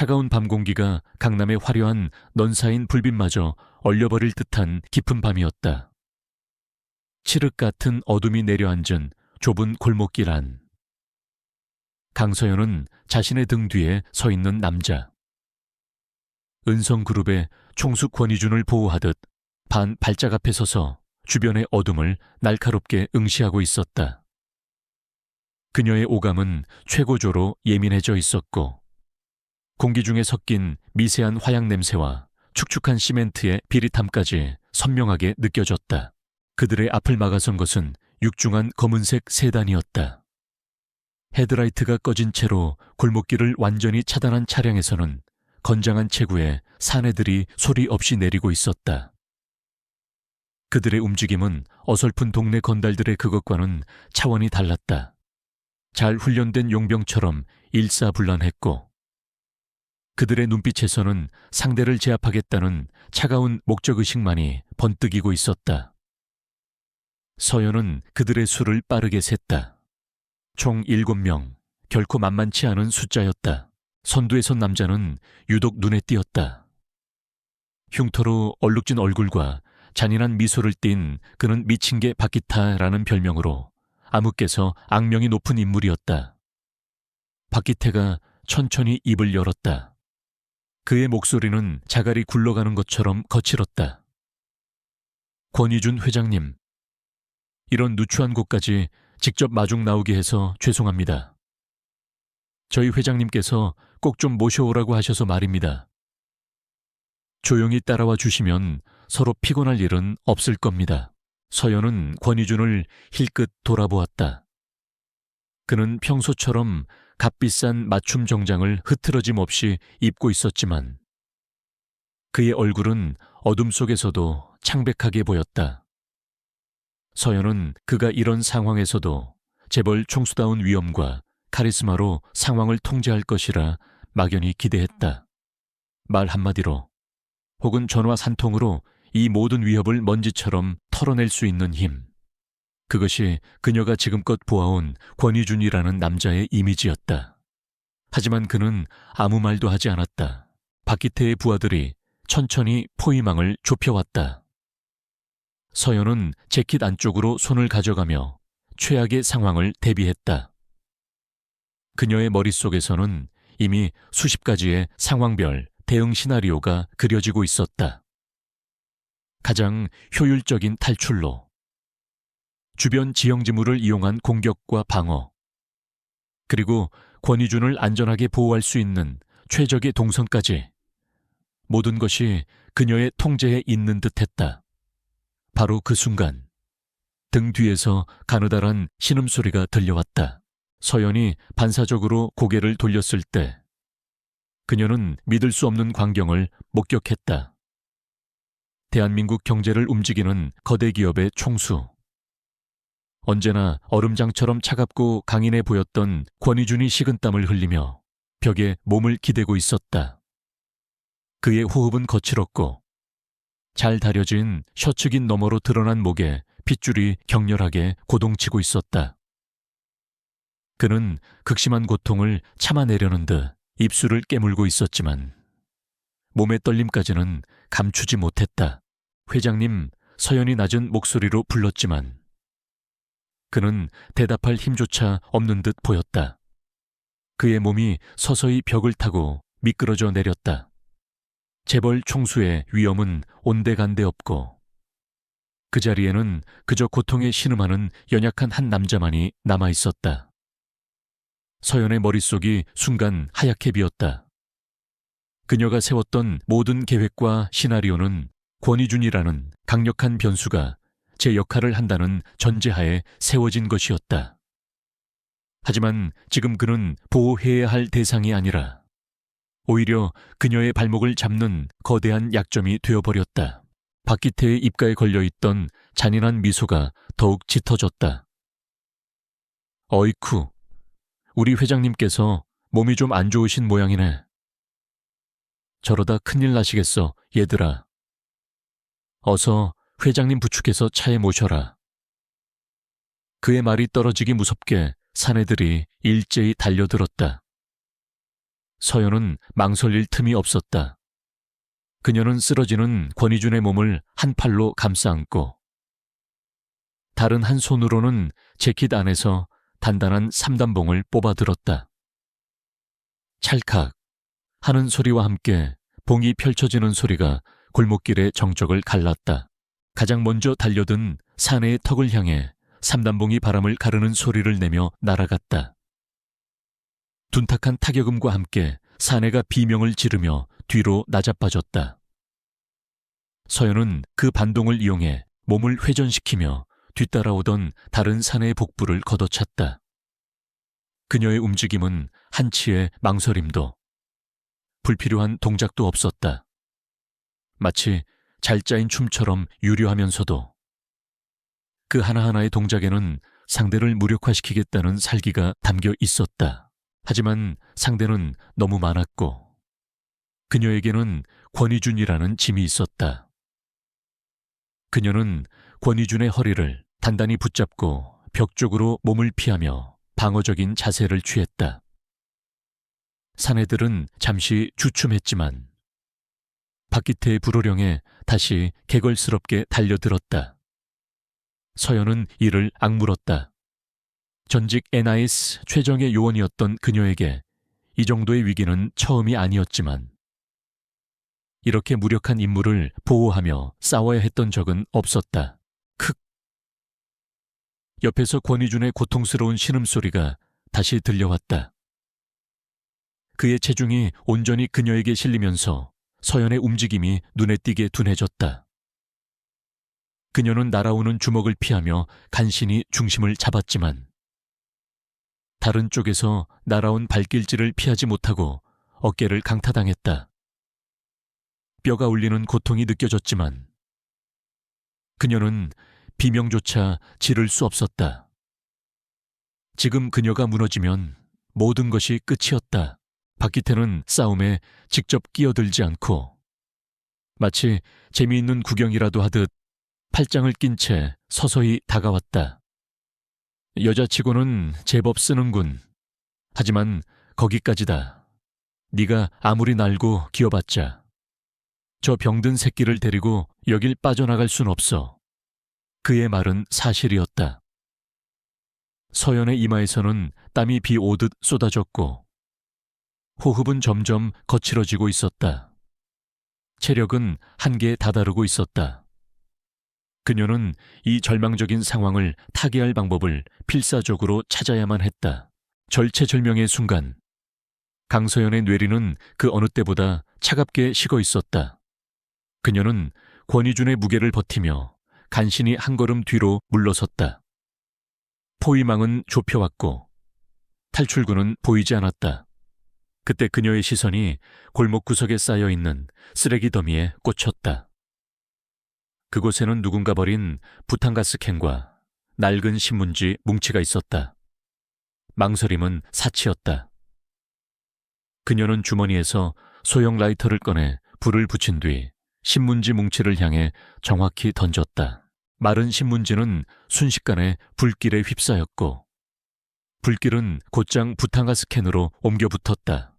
차가운 밤 공기가 강남의 화려한 넌사인 불빛마저 얼려버릴 듯한 깊은 밤이었다. 칠흑 같은 어둠이 내려앉은 좁은 골목길 안. 강서연은 자신의 등 뒤에 서 있는 남자. 은성그룹의 총수 권희준을 보호하듯 반 발작 앞에 서서 주변의 어둠을 날카롭게 응시하고 있었다. 그녀의 오감은 최고조로 예민해져 있었고 공기 중에 섞인 미세한 화약 냄새와 축축한 시멘트의 비릿함까지 선명하게 느껴졌다. 그들의 앞을 막아선 것은 육중한 검은색 세단이었다. 헤드라이트가 꺼진 채로 골목길을 완전히 차단한 차량에서는 건장한 체구에 사내들이 소리 없이 내리고 있었다. 그들의 움직임은 어설픈 동네 건달들의 그것과는 차원이 달랐다. 잘 훈련된 용병처럼 일사불란했고 그들의 눈빛에서는 상대를 제압하겠다는 차가운 목적의식만이 번뜩이고 있었다. 서연은 그들의 수를 빠르게 셌다. 총 7명, 결코 만만치 않은 숫자였다. 선두에 선 남자는 유독 눈에 띄었다. 흉터로 얼룩진 얼굴과 잔인한 미소를 띤 그는 미친 게 박기타라는 별명으로 암흑께서 악명이 높은 인물이었다. 박기태가 천천히 입을 열었다. 그의 목소리는 자갈이 굴러가는 것처럼 거칠었다. 권희준 회장님, 이런 누추한 곳까지 직접 마중 나오게 해서 죄송합니다. 저희 회장님께서 꼭 좀 모셔오라고 하셔서 말입니다. 조용히 따라와 주시면 서로 피곤할 일은 없을 겁니다. 서연은 권희준을 힐끗 돌아보았다. 그는 평소처럼 값비싼 맞춤 정장을 흐트러짐 없이 입고 있었지만 그의 얼굴은 어둠 속에서도 창백하게 보였다. 서연은 그가 이런 상황에서도 재벌 총수다운 위엄과 카리스마로 상황을 통제할 것이라 막연히 기대했다. 말 한마디로 혹은 전화 한 통으로 이 모든 위협을 먼지처럼 털어낼 수 있는 힘. 그것이 그녀가 지금껏 보아온 권희준이라는 남자의 이미지였다. 하지만 그는 아무 말도 하지 않았다. 박기태의 부하들이 천천히 포위망을 좁혀왔다. 서연은 재킷 안쪽으로 손을 가져가며 최악의 상황을 대비했다. 그녀의 머릿속에서는 이미 수십 가지의 상황별 대응 시나리오가 그려지고 있었다. 가장 효율적인 탈출로, 주변 지형지물을 이용한 공격과 방어, 그리고 권희준을 안전하게 보호할 수 있는 최적의 동선까지 모든 것이 그녀의 통제에 있는 듯했다. 바로 그 순간 등 뒤에서 가느다란 신음소리가 들려왔다. 서연이 반사적으로 고개를 돌렸을 때 그녀는 믿을 수 없는 광경을 목격했다. 대한민국 경제를 움직이는 거대 기업의 총수. 언제나 얼음장처럼 차갑고 강인해 보였던 권희준이 식은땀을 흘리며 벽에 몸을 기대고 있었다. 그의 호흡은 거칠었고 잘 다려진 셔츠긴 너머로 드러난 목에 핏줄이 격렬하게 고동치고 있었다. 그는 극심한 고통을 참아내려는 듯 입술을 깨물고 있었지만 몸의 떨림까지는 감추지 못했다. 회장님, 서연이 낮은 목소리로 불렀지만 그는 대답할 힘조차 없는 듯 보였다. 그의 몸이 서서히 벽을 타고 미끄러져 내렸다. 재벌 총수의 위엄은 온데간데 없고 그 자리에는 그저 고통에 신음하는 연약한 한 남자만이 남아있었다. 서연의 머릿속이 순간 하얗게 비었다. 그녀가 세웠던 모든 계획과 시나리오는 권희준이라는 강력한 변수가 제 역할을 한다는 전제하에 세워진 것이었다. 하지만 지금 그는 보호해야 할 대상이 아니라 오히려 그녀의 발목을 잡는 거대한 약점이 되어버렸다. 박기태의 입가에 걸려있던 잔인한 미소가 더욱 짙어졌다. 어이쿠, 우리 회장님께서 몸이 좀 안 좋으신 모양이네. 저러다 큰일 나시겠어, 얘들아. 어서 회장님 부축해서 차에 모셔라. 그의 말이 떨어지기 무섭게 사내들이 일제히 달려들었다. 서연은 망설일 틈이 없었다. 그녀는 쓰러지는 권희준의 몸을 한 팔로 감싸 안고 다른 한 손으로는 재킷 안에서 단단한 삼단봉을 뽑아들었다. 찰칵 하는 소리와 함께 봉이 펼쳐지는 소리가 골목길의 정적을 갈랐다. 가장 먼저 달려든 사내의 턱을 향해 삼단봉이 바람을 가르는 소리를 내며 날아갔다. 둔탁한 타격음과 함께 사내가 비명을 지르며 뒤로 나자빠졌다. 서연은 그 반동을 이용해 몸을 회전시키며 뒤따라오던 다른 사내의 복부를 걷어찼다. 그녀의 움직임은 한치의 망설임도 불필요한 동작도 없었다. 마치 잘 짜인 춤처럼 유려하면서도 그 하나하나의 동작에는 상대를 무력화시키겠다는 살기가 담겨 있었다. 하지만 상대는 너무 많았고 그녀에게는 권희준이라는 짐이 있었다. 그녀는 권희준의 허리를 단단히 붙잡고 벽 쪽으로 몸을 피하며 방어적인 자세를 취했다. 사내들은 잠시 주춤했지만 박기태의 불호령에 다시 개걸스럽게 달려들었다. 서연은 이를 악물었다. 전직 NIS 최정예 요원이었던 그녀에게 이 정도의 위기는 처음이 아니었지만 이렇게 무력한 인물을 보호하며 싸워야 했던 적은 없었다. 크! 옆에서 권희준의 고통스러운 신음소리가 다시 들려왔다. 그의 체중이 온전히 그녀에게 실리면서 서연의 움직임이 눈에 띄게 둔해졌다. 그녀는 날아오는 주먹을 피하며 간신히 중심을 잡았지만 다른 쪽에서 날아온 발길질을 피하지 못하고 어깨를 강타당했다. 뼈가 울리는 고통이 느껴졌지만 그녀는 비명조차 지를 수 없었다. 지금 그녀가 무너지면 모든 것이 끝이었다. 박기태는 싸움에 직접 끼어들지 않고 마치 재미있는 구경이라도 하듯 팔짱을 낀 채 서서히 다가왔다. 여자치고는 제법 쓰는군. 하지만 거기까지다. 네가 아무리 날고 기어봤자 저 병든 새끼를 데리고 여길 빠져나갈 순 없어. 그의 말은 사실이었다. 서연의 이마에서는 땀이 비 오듯 쏟아졌고 호흡은 점점 거칠어지고 있었다. 체력은 한계에 다다르고 있었다. 그녀는 이 절망적인 상황을 타개할 방법을 필사적으로 찾아야만 했다. 절체절명의 순간 강서연의 뇌리는 그 어느 때보다 차갑게 식어 있었다. 그녀는 권희준의 무게를 버티며 간신히 한 걸음 뒤로 물러섰다. 포위망은 좁혀왔고 탈출구는 보이지 않았다. 그때 그녀의 시선이 골목 구석에 쌓여있는 쓰레기 더미에 꽂혔다. 그곳에는 누군가 버린 부탄가스 캔과 낡은 신문지 뭉치가 있었다. 망설임은 사치였다. 그녀는 주머니에서 소형 라이터를 꺼내 불을 붙인 뒤 신문지 뭉치를 향해 정확히 던졌다. 마른 신문지는 순식간에 불길에 휩싸였고 불길은 곧장 부탄가스 캔으로 옮겨 붙었다.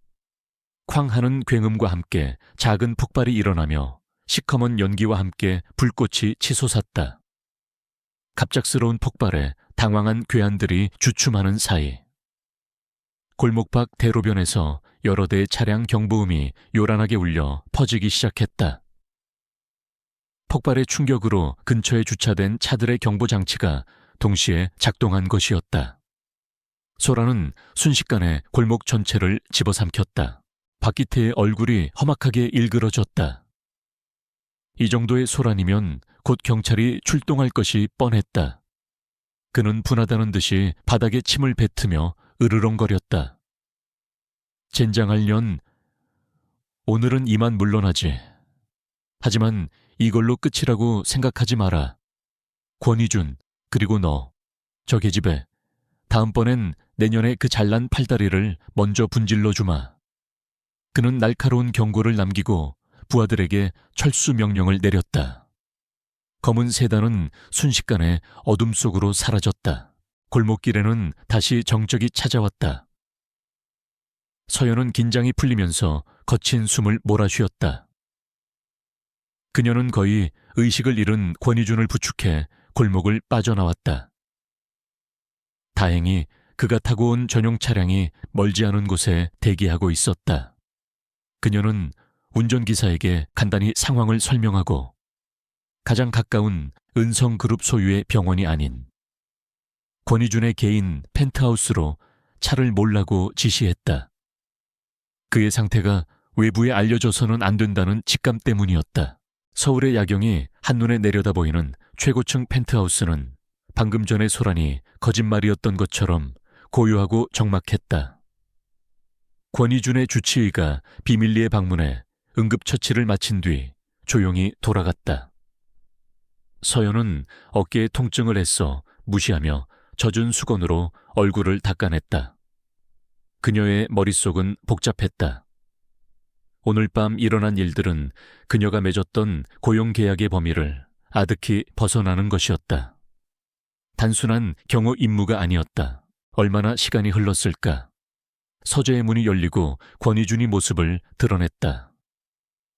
쾅 하는 굉음과 함께 작은 폭발이 일어나며 시커먼 연기와 함께 불꽃이 치솟았다. 갑작스러운 폭발에 당황한 괴한들이 주춤하는 사이 골목 밖 대로변에서 여러 대의 차량 경보음이 요란하게 울려 퍼지기 시작했다. 폭발의 충격으로 근처에 주차된 차들의 경보장치가 동시에 작동한 것이었다. 소라는 순식간에 골목 전체를 집어삼켰다. 박기태의 얼굴이 험악하게 일그러졌다. 이 정도의 소란이면 곧 경찰이 출동할 것이 뻔했다. 그는 분하다는 듯이 바닥에 침을 뱉으며 으르렁거렸다. 젠장할 년, 오늘은 이만 물러나지. 하지만 이걸로 끝이라고 생각하지 마라. 권희준, 그리고 너, 저 계집애, 다음번엔 내년에 그 잘난 팔다리를 먼저 분질러 주마. 그는 날카로운 경고를 남기고 부하들에게 철수 명령을 내렸다. 검은 세단은 순식간에 어둠 속으로 사라졌다. 골목길에는 다시 정적이 찾아왔다. 서연은 긴장이 풀리면서 거친 숨을 몰아쉬었다. 그녀는 거의 의식을 잃은 권희준을 부축해 골목을 빠져나왔다. 다행히 그가 타고 온 전용 차량이 멀지 않은 곳에 대기하고 있었다. 그녀는 운전기사에게 간단히 상황을 설명하고 가장 가까운 은성그룹 소유의 병원이 아닌 권희준의 개인 펜트하우스로 차를 몰라고 지시했다. 그의 상태가 외부에 알려져서는 안 된다는 직감 때문이었다. 서울의 야경이 한눈에 내려다 보이는 최고층 펜트하우스는 방금 전의 소란이 거짓말이었던 것처럼 고요하고 적막했다. 권희준의 주치의가 비밀리에 방문해 응급처치를 마친 뒤 조용히 돌아갔다. 서연은 어깨에 통증을 애써 무시하며 젖은 수건으로 얼굴을 닦아냈다. 그녀의 머릿속은 복잡했다. 오늘 밤 일어난 일들은 그녀가 맺었던 고용계약의 범위를 아득히 벗어나는 것이었다. 단순한 경호 임무가 아니었다. 얼마나 시간이 흘렀을까? 서재의 문이 열리고 권희준이 모습을 드러냈다.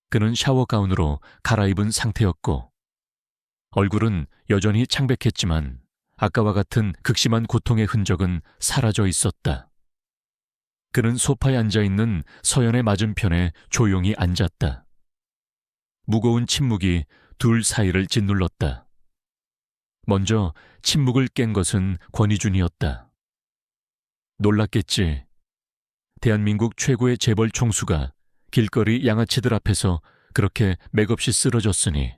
그는 샤워 가운으로 갈아입은 상태였고 얼굴은 여전히 창백했지만 아까와 같은 극심한 고통의 흔적은 사라져 있었다. 그는 소파에 앉아있는 서연의 맞은편에 조용히 앉았다. 무거운 침묵이 둘 사이를 짓눌렀다. 먼저 침묵을 깬 것은 권희준이었다. 놀랐겠지. 대한민국 최고의 재벌 총수가 길거리 양아치들 앞에서 그렇게 맥없이 쓰러졌으니.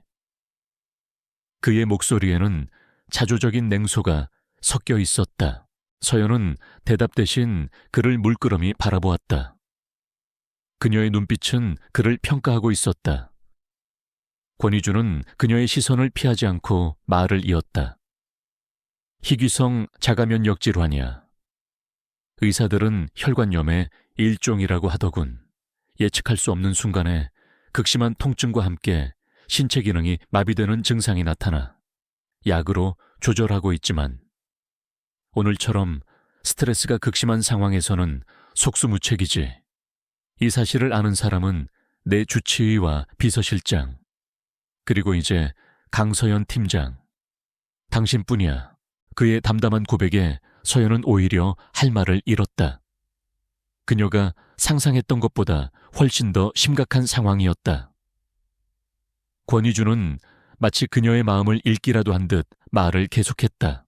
그의 목소리에는 자조적인 냉소가 섞여 있었다. 서연은 대답 대신 그를 물끄러미 바라보았다. 그녀의 눈빛은 그를 평가하고 있었다. 권희준은 그녀의 시선을 피하지 않고 말을 이었다. 희귀성 자가면역 질환이야. 의사들은 혈관염의 일종이라고 하더군. 예측할 수 없는 순간에 극심한 통증과 함께 신체 기능이 마비되는 증상이 나타나 약으로 조절하고 있지만 오늘처럼 스트레스가 극심한 상황에서는 속수무책이지. 이 사실을 아는 사람은 내 주치의와 비서실장, 그리고 이제 강서연 팀장. 당신뿐이야. 그의 담담한 고백에 서연은 오히려 할 말을 잃었다. 그녀가 상상했던 것보다 훨씬 더 심각한 상황이었다. 권희준은 마치 그녀의 마음을 읽기라도 한 듯 말을 계속했다.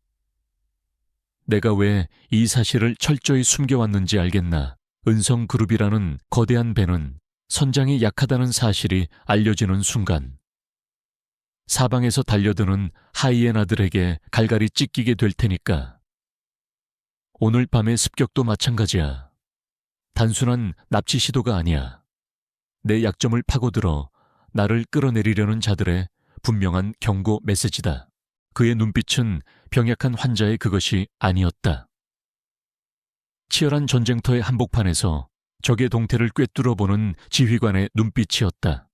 내가 왜 이 사실을 철저히 숨겨왔는지 알겠나. 은성그룹이라는 거대한 배는 선장이 약하다는 사실이 알려지는 순간 사방에서 달려드는 하이에나들에게 갈갈이 찢기게 될 테니까. 오늘 밤의 습격도 마찬가지야. 단순한 납치 시도가 아니야. 내 약점을 파고들어 나를 끌어내리려는 자들의 분명한 경고 메시지다. 그의 눈빛은 병약한 환자의 그것이 아니었다. 치열한 전쟁터의 한복판에서 적의 동태를 꿰뚫어보는 지휘관의 눈빛이었다.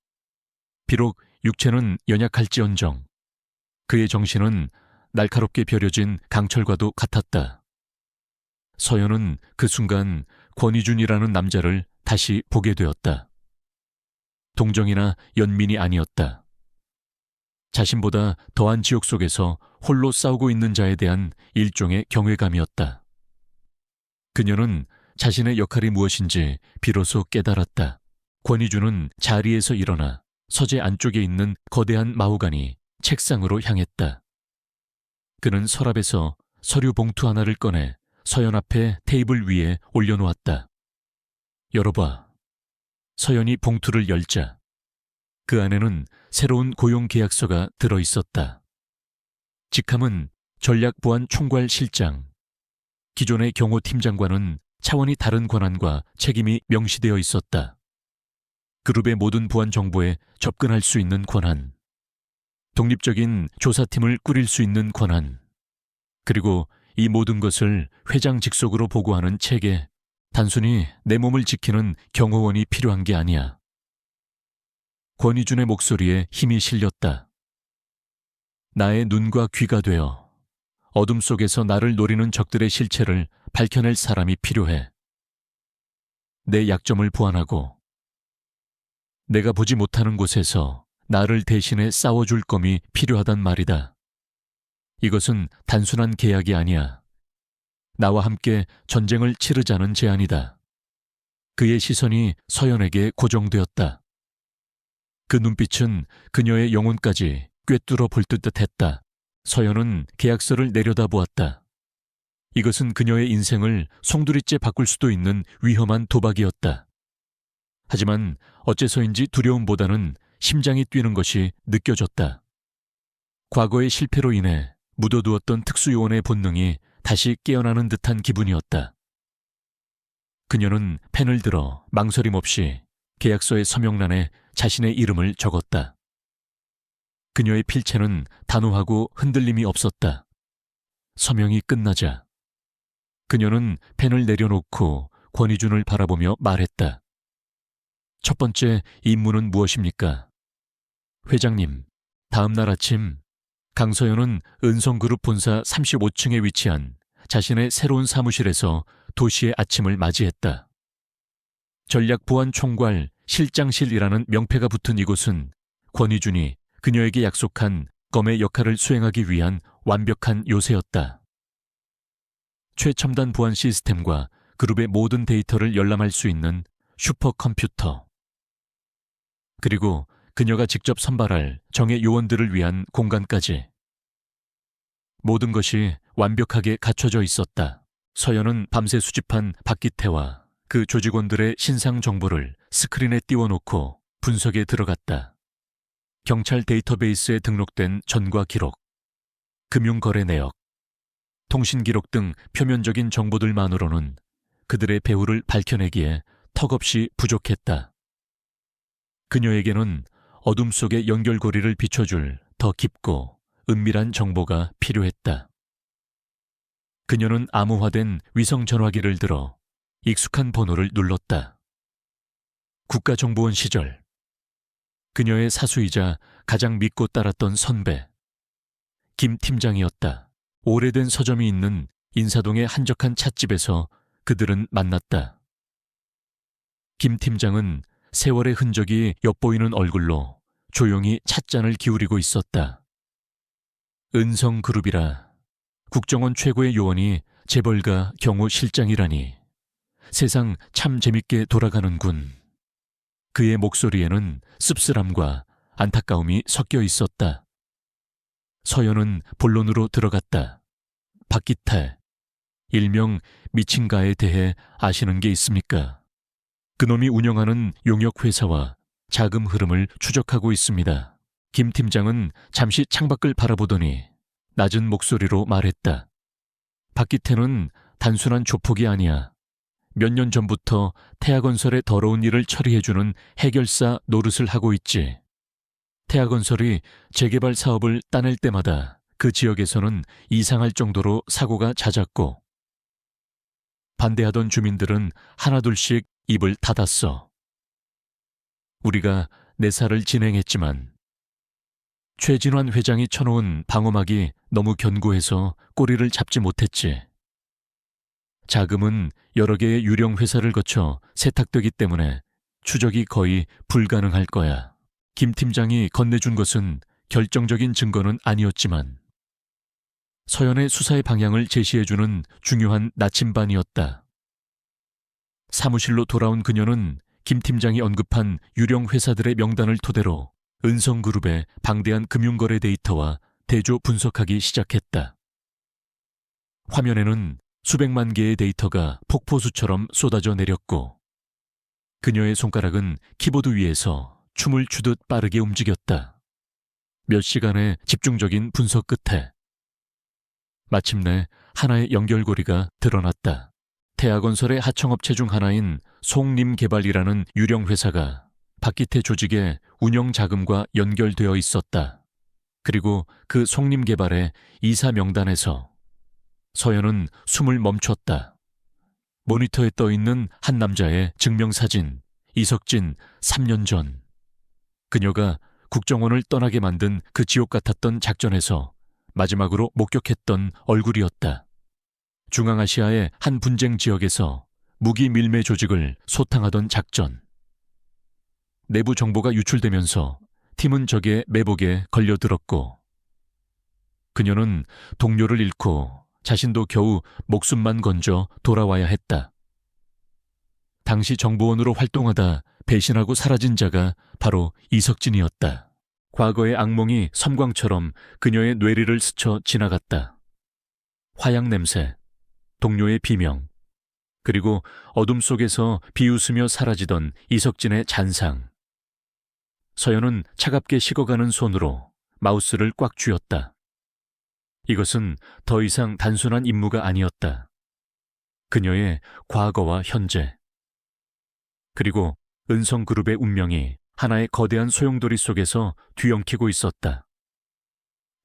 비록 육체는 연약할지언정 그의 정신은 날카롭게 벼려진 강철과도 같았다. 서연은 그 순간 권희준이라는 남자를 다시 보게 되었다. 동정이나 연민이 아니었다. 자신보다 더한 지옥 속에서 홀로 싸우고 있는 자에 대한 일종의 경외감이었다. 그녀는 자신의 역할이 무엇인지 비로소 깨달았다. 권희준은 자리에서 일어나 서재 안쪽에 있는 거대한 마후간이 책상으로 향했다. 그는 서랍에서 서류 봉투 하나를 꺼내 서연 앞에 테이블 위에 올려놓았다. 열어봐. 서연이 봉투를 열자 그 안에는 새로운 고용계약서가 들어있었다. 직함은 전략보안 총괄 실장. 기존의 경호팀장과는 차원이 다른 권한과 책임이 명시되어 있었다. 그룹의 모든 보안 정보에 접근할 수 있는 권한, 독립적인 조사팀을 꾸릴 수 있는 권한, 그리고 이 모든 것을 회장 직속으로 보고하는 체계. 단순히 내 몸을 지키는 경호원이 필요한 게 아니야. 권희준의 목소리에 힘이 실렸다. 나의 눈과 귀가 되어 어둠 속에서 나를 노리는 적들의 실체를 밝혀낼 사람이 필요해. 내 약점을 보완하고 내가 보지 못하는 곳에서 나를 대신해 싸워줄 검이 필요하단 말이다. 이것은 단순한 계약이 아니야. 나와 함께 전쟁을 치르자는 제안이다. 그의 시선이 서연에게 고정되었다. 그 눈빛은 그녀의 영혼까지 꿰뚫어 볼 듯 했다. 서연은 계약서를 내려다보았다. 이것은 그녀의 인생을 송두리째 바꿀 수도 있는 위험한 도박이었다. 하지만 어째서인지 두려움보다는 심장이 뛰는 것이 느껴졌다. 과거의 실패로 인해 묻어두었던 특수요원의 본능이 다시 깨어나는 듯한 기분이었다. 그녀는 펜을 들어 망설임 없이 계약서의 서명란에 자신의 이름을 적었다. 그녀의 필체는 단호하고 흔들림이 없었다. 서명이 끝나자 그녀는 펜을 내려놓고 권희준을 바라보며 말했다. 첫 번째 임무는 무엇입니까? 회장님, 다음 날 아침 강서연은 은성그룹 본사 35층에 위치한 자신의 새로운 사무실에서 도시의 아침을 맞이했다. 전략보안총괄 실장실이라는 명패가 붙은 이곳은 권희준이 그녀에게 약속한 검의 역할을 수행하기 위한 완벽한 요새였다. 최첨단 보안 시스템과 그룹의 모든 데이터를 열람할 수 있는 슈퍼컴퓨터. 그리고 그녀가 직접 선발할 정예 요원들을 위한 공간까지. 모든 것이 완벽하게 갖춰져 있었다. 서연은 밤새 수집한 박기태와 그 조직원들의 신상 정보를 스크린에 띄워놓고 분석에 들어갔다. 경찰 데이터베이스에 등록된 전과 기록, 금융거래 내역, 통신 기록 등 표면적인 정보들만으로는 그들의 배후를 밝혀내기에 턱없이 부족했다. 그녀에게는 어둠 속의 연결고리를 비춰줄 더 깊고 은밀한 정보가 필요했다. 그녀는 암호화된 위성전화기를 들어 익숙한 번호를 눌렀다. 국가정보원 시절 그녀의 사수이자 가장 믿고 따랐던 선배 김 팀장이었다. 오래된 서점이 있는 인사동의 한적한 찻집에서 그들은 만났다. 김 팀장은 세월의 흔적이 엿보이는 얼굴로 조용히 찻잔을 기울이고 있었다. 은성그룹이라 국정원 최고의 요원이 재벌가 경호 실장이라니 세상 참 재밌게 돌아가는군. 그의 목소리에는 씁쓸함과 안타까움이 섞여 있었다. 서연은 본론으로 들어갔다. 박기태, 일명 미친가에 대해 아시는 게 있습니까? 그놈이 운영하는 용역회사와 자금 흐름을 추적하고 있습니다. 김 팀장은 잠시 창밖을 바라보더니 낮은 목소리로 말했다. 박기태는 단순한 조폭이 아니야. 몇 년 전부터 태아건설의 더러운 일을 처리해주는 해결사 노릇을 하고 있지. 태아건설이 재개발 사업을 따낼 때마다 그 지역에서는 이상할 정도로 사고가 잦았고 반대하던 주민들은 하나둘씩 입을 닫았어. 우리가 내사를 진행했지만 최진환 회장이 쳐놓은 방어막이 너무 견고해서 꼬리를 잡지 못했지. 자금은 여러 개의 유령 회사를 거쳐 세탁되기 때문에 추적이 거의 불가능할 거야. 김 팀장이 건네준 것은 결정적인 증거는 아니었지만 서연의 수사의 방향을 제시해주는 중요한 나침반이었다. 사무실로 돌아온 그녀는 김 팀장이 언급한 유령 회사들의 명단을 토대로 은성그룹의 방대한 금융거래 데이터와 대조 분석하기 시작했다. 화면에는 수백만 개의 데이터가 폭포수처럼 쏟아져 내렸고 그녀의 손가락은 키보드 위에서 춤을 추듯 빠르게 움직였다. 몇 시간의 집중적인 분석 끝에 마침내 하나의 연결고리가 드러났다. 태아건설의 하청업체 중 하나인 송림개발이라는 유령 회사가 박기태 조직의 운영 자금과 연결되어 있었다. 그리고 그 송림개발의 이사 명단에서 서연은 숨을 멈췄다. 모니터에 떠있는 한 남자의 증명사진, 이석진 3년 전. 그녀가 국정원을 떠나게 만든 그 지옥 같았던 작전에서 마지막으로 목격했던 얼굴이었다. 중앙아시아의 한 분쟁 지역에서 무기 밀매 조직을 소탕하던 작전. 내부 정보가 유출되면서 팀은 적의 매복에 걸려들었고 그녀는 동료를 잃고 자신도 겨우 목숨만 건져 돌아와야 했다. 당시 정보원으로 활동하다 배신하고 사라진 자가 바로 이석진이었다. 과거의 악몽이 섬광처럼 그녀의 뇌리를 스쳐 지나갔다. 화약 냄새, 동료의 비명, 그리고 어둠 속에서 비웃으며 사라지던 이석진의 잔상. 서연은 차갑게 식어가는 손으로 마우스를 꽉 쥐었다. 이것은 더 이상 단순한 임무가 아니었다. 그녀의 과거와 현재, 그리고 은성그룹의 운명이 하나의 거대한 소용돌이 속에서 뒤엉키고 있었다.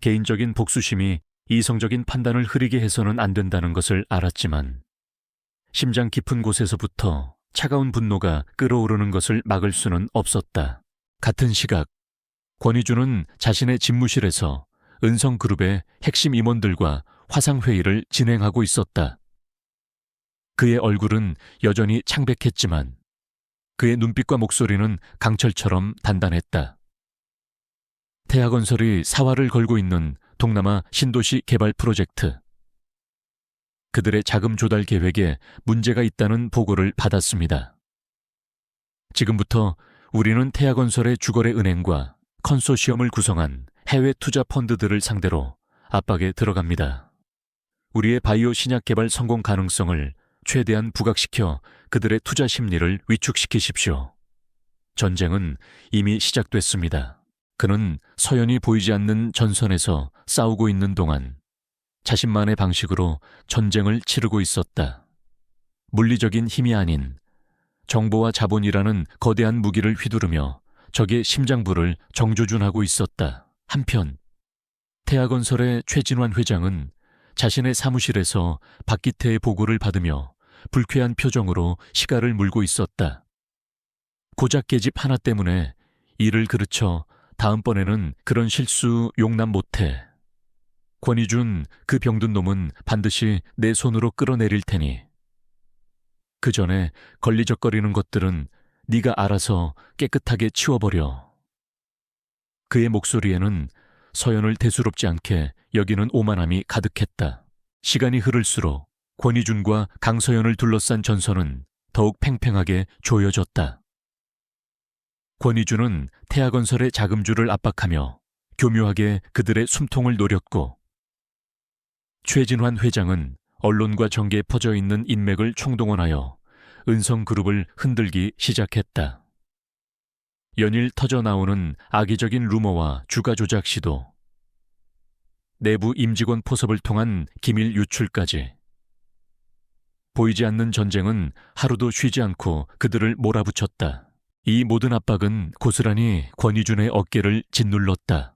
개인적인 복수심이 이성적인 판단을 흐리게 해서는 안 된다는 것을 알았지만 심장 깊은 곳에서부터 차가운 분노가 끓어오르는 것을 막을 수는 없었다. 같은 시각, 권희주는 자신의 집무실에서 은성그룹의 핵심 임원들과 화상회의를 진행하고 있었다. 그의 얼굴은 여전히 창백했지만 그의 눈빛과 목소리는 강철처럼 단단했다. 태아건설이 사활을 걸고 있는 동남아 신도시 개발 프로젝트. 그들의 자금 조달 계획에 문제가 있다는 보고를 받았습니다. 지금부터 우리는 태아건설의 주거래 은행과 컨소시엄을 구성한 해외 투자 펀드들을 상대로 압박에 들어갑니다. 우리의 바이오 신약 개발 성공 가능성을 최대한 부각시켜 그들의 투자 심리를 위축시키십시오. 전쟁은 이미 시작됐습니다. 그는 서연이 보이지 않는 전선에서 싸우고 있는 동안 자신만의 방식으로 전쟁을 치르고 있었다. 물리적인 힘이 아닌 정보와 자본이라는 거대한 무기를 휘두르며 적의 심장부를 정조준하고 있었다. 한편 태아건설의 최진환 회장은 자신의 사무실에서 박기태의 보고를 받으며 불쾌한 표정으로 시가를 물고 있었다. 고작 계집 하나 때문에 일을 그르쳐 다음번에는 그런 실수 용납 못해. 권희준, 그 병든 놈은 반드시 내 손으로 끌어내릴 테니 그 전에 걸리적거리는 것들은 네가 알아서 깨끗하게 치워버려. 그의 목소리에는 서연을 대수롭지 않게 여기는 오만함이 가득했다. 시간이 흐를수록 권희준과 강서연을 둘러싼 전선은 더욱 팽팽하게 조여졌다. 권희준은 태아건설의 자금주를 압박하며 교묘하게 그들의 숨통을 노렸고 최진환 회장은 언론과 정계에 퍼져 있는 인맥을 총동원하여 은성그룹을 흔들기 시작했다. 연일 터져나오는 악의적인 루머와 주가 조작 시도, 내부 임직원 포섭을 통한 기밀 유출까지. 보이지 않는 전쟁은 하루도 쉬지 않고 그들을 몰아붙였다. 이 모든 압박은 고스란히 권희준의 어깨를 짓눌렀다.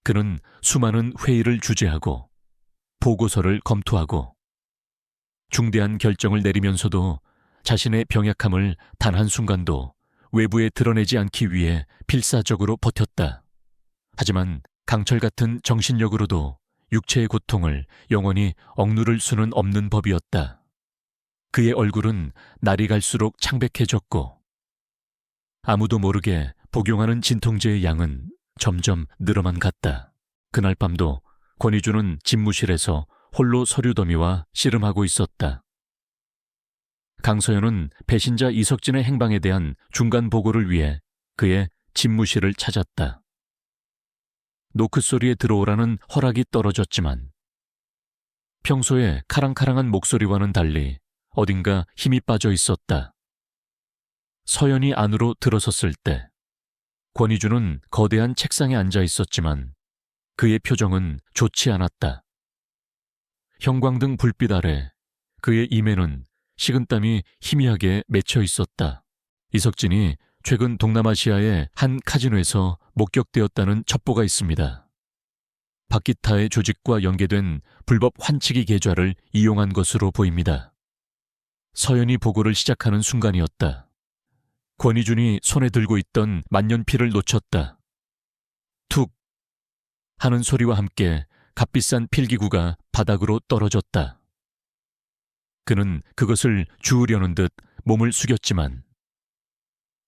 그는 수많은 회의를 주재하고 보고서를 검토하고 중대한 결정을 내리면서도 자신의 병약함을 단 한순간도 외부에 드러내지 않기 위해 필사적으로 버텼다. 하지만 강철 같은 정신력으로도 육체의 고통을 영원히 억누를 수는 없는 법이었다. 그의 얼굴은 날이 갈수록 창백해졌고 아무도 모르게 복용하는 진통제의 양은 점점 늘어만 갔다. 그날 밤도 권희준은 집무실에서 홀로 서류 더미와 씨름하고 있었다. 강서연은 배신자 이석진의 행방에 대한 중간 보고를 위해 그의 집무실을 찾았다. 노크 소리에 들어오라는 허락이 떨어졌지만 평소에 카랑카랑한 목소리와는 달리 어딘가 힘이 빠져 있었다. 서연이 안으로 들어섰을 때 권희준은 거대한 책상에 앉아 있었지만 그의 표정은 좋지 않았다. 형광등 불빛 아래 그의 임에는 식은땀이 희미하게 맺혀 있었다. 이석진이 최근 동남아시아의 한 카지노에서 목격되었다는 첩보가 있습니다. 박기타의 조직과 연계된 불법 환치기 계좌를 이용한 것으로 보입니다. 서연이 보고를 시작하는 순간이었다. 권희준이 손에 들고 있던 만년필을 놓쳤다. 툭 하는 소리와 함께 값비싼 필기구가 바닥으로 떨어졌다. 그는 그것을 주우려는 듯 몸을 숙였지만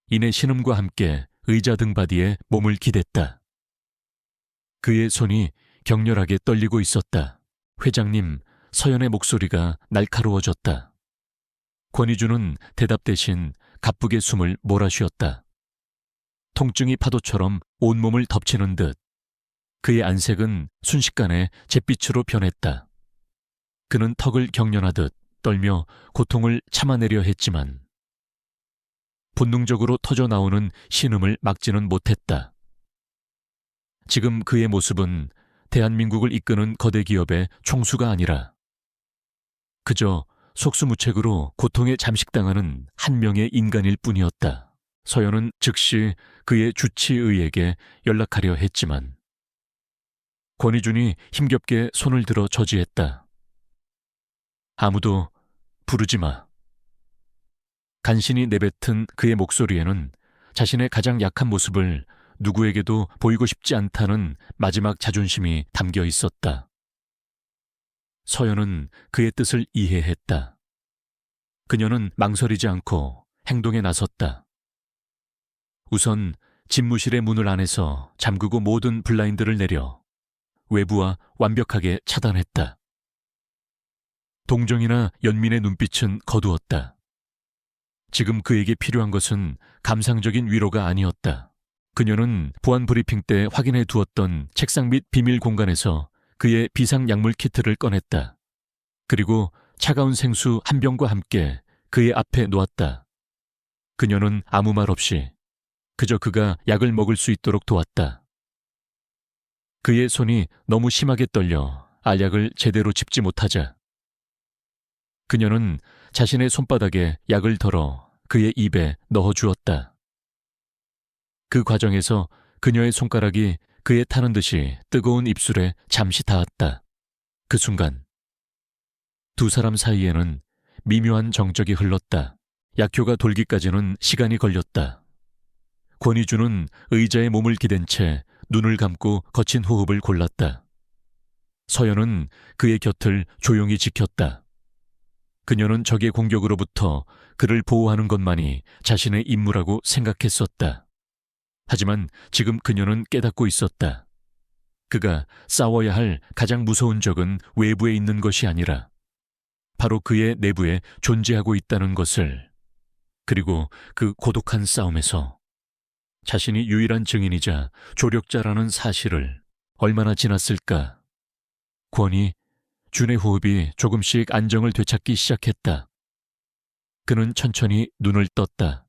이내 신음과 함께 의자 등받이에 몸을 기댔다. 그의 손이 격렬하게 떨리고 있었다. 회장님, 서연의 목소리가 날카로워졌다. 권희주는 대답 대신 가쁘게 숨을 몰아쉬었다. 통증이 파도처럼 온몸을 덮치는 듯 그의 안색은 순식간에 잿빛으로 변했다. 그는 턱을 경련하듯 떨며 고통을 참아내려 했지만 본능적으로 터져나오는 신음을 막지는 못했다. 지금 그의 모습은 대한민국을 이끄는 거대 기업의 총수가 아니라 그저 속수무책으로 고통에 잠식당하는 한 명의 인간일 뿐이었다. 서연은 즉시 그의 주치의에게 연락하려 했지만 권희준이 힘겹게 손을 들어 저지했다. 아무도 부르지 마. 간신히 내뱉은 그의 목소리에는 자신의 가장 약한 모습을 누구에게도 보이고 싶지 않다는 마지막 자존심이 담겨 있었다. 서연은 그의 뜻을 이해했다. 그녀는 망설이지 않고 행동에 나섰다. 우선 집무실의 문을 안에서 잠그고 모든 블라인드를 내려 외부와 완벽하게 차단했다. 동정이나 연민의 눈빛은 거두었다. 지금 그에게 필요한 것은 감상적인 위로가 아니었다. 그녀는 보안 브리핑 때 확인해 두었던 책상 및 비밀 공간에서 그의 비상약물 키트를 꺼냈다. 그리고 차가운 생수 한 병과 함께 그의 앞에 놓았다. 그녀는 아무 말 없이 그저 그가 약을 먹을 수 있도록 도왔다. 그의 손이 너무 심하게 떨려 알약을 제대로 짚지 못하자 그녀는 자신의 손바닥에 약을 덜어 그의 입에 넣어주었다. 그 과정에서 그녀의 손가락이 그에 타는 듯이 뜨거운 입술에 잠시 닿았다. 그 순간 두 사람 사이에는 미묘한 정적이 흘렀다. 약효가 돌기까지는 시간이 걸렸다. 권희주는 의자에 몸을 기댄 채 눈을 감고 거친 호흡을 골랐다. 서연은 그의 곁을 조용히 지켰다. 그녀는 적의 공격으로부터 그를 보호하는 것만이 자신의 임무라고 생각했었다. 하지만 지금 그녀는 깨닫고 있었다. 그가 싸워야 할 가장 무서운 적은 외부에 있는 것이 아니라 바로 그의 내부에 존재하고 있다는 것을, 그리고 그 고독한 싸움에서 자신이 유일한 증인이자 조력자라는 사실을. 얼마나 지났을까? 준의 호흡이 조금씩 안정을 되찾기 시작했다. 그는 천천히 눈을 떴다.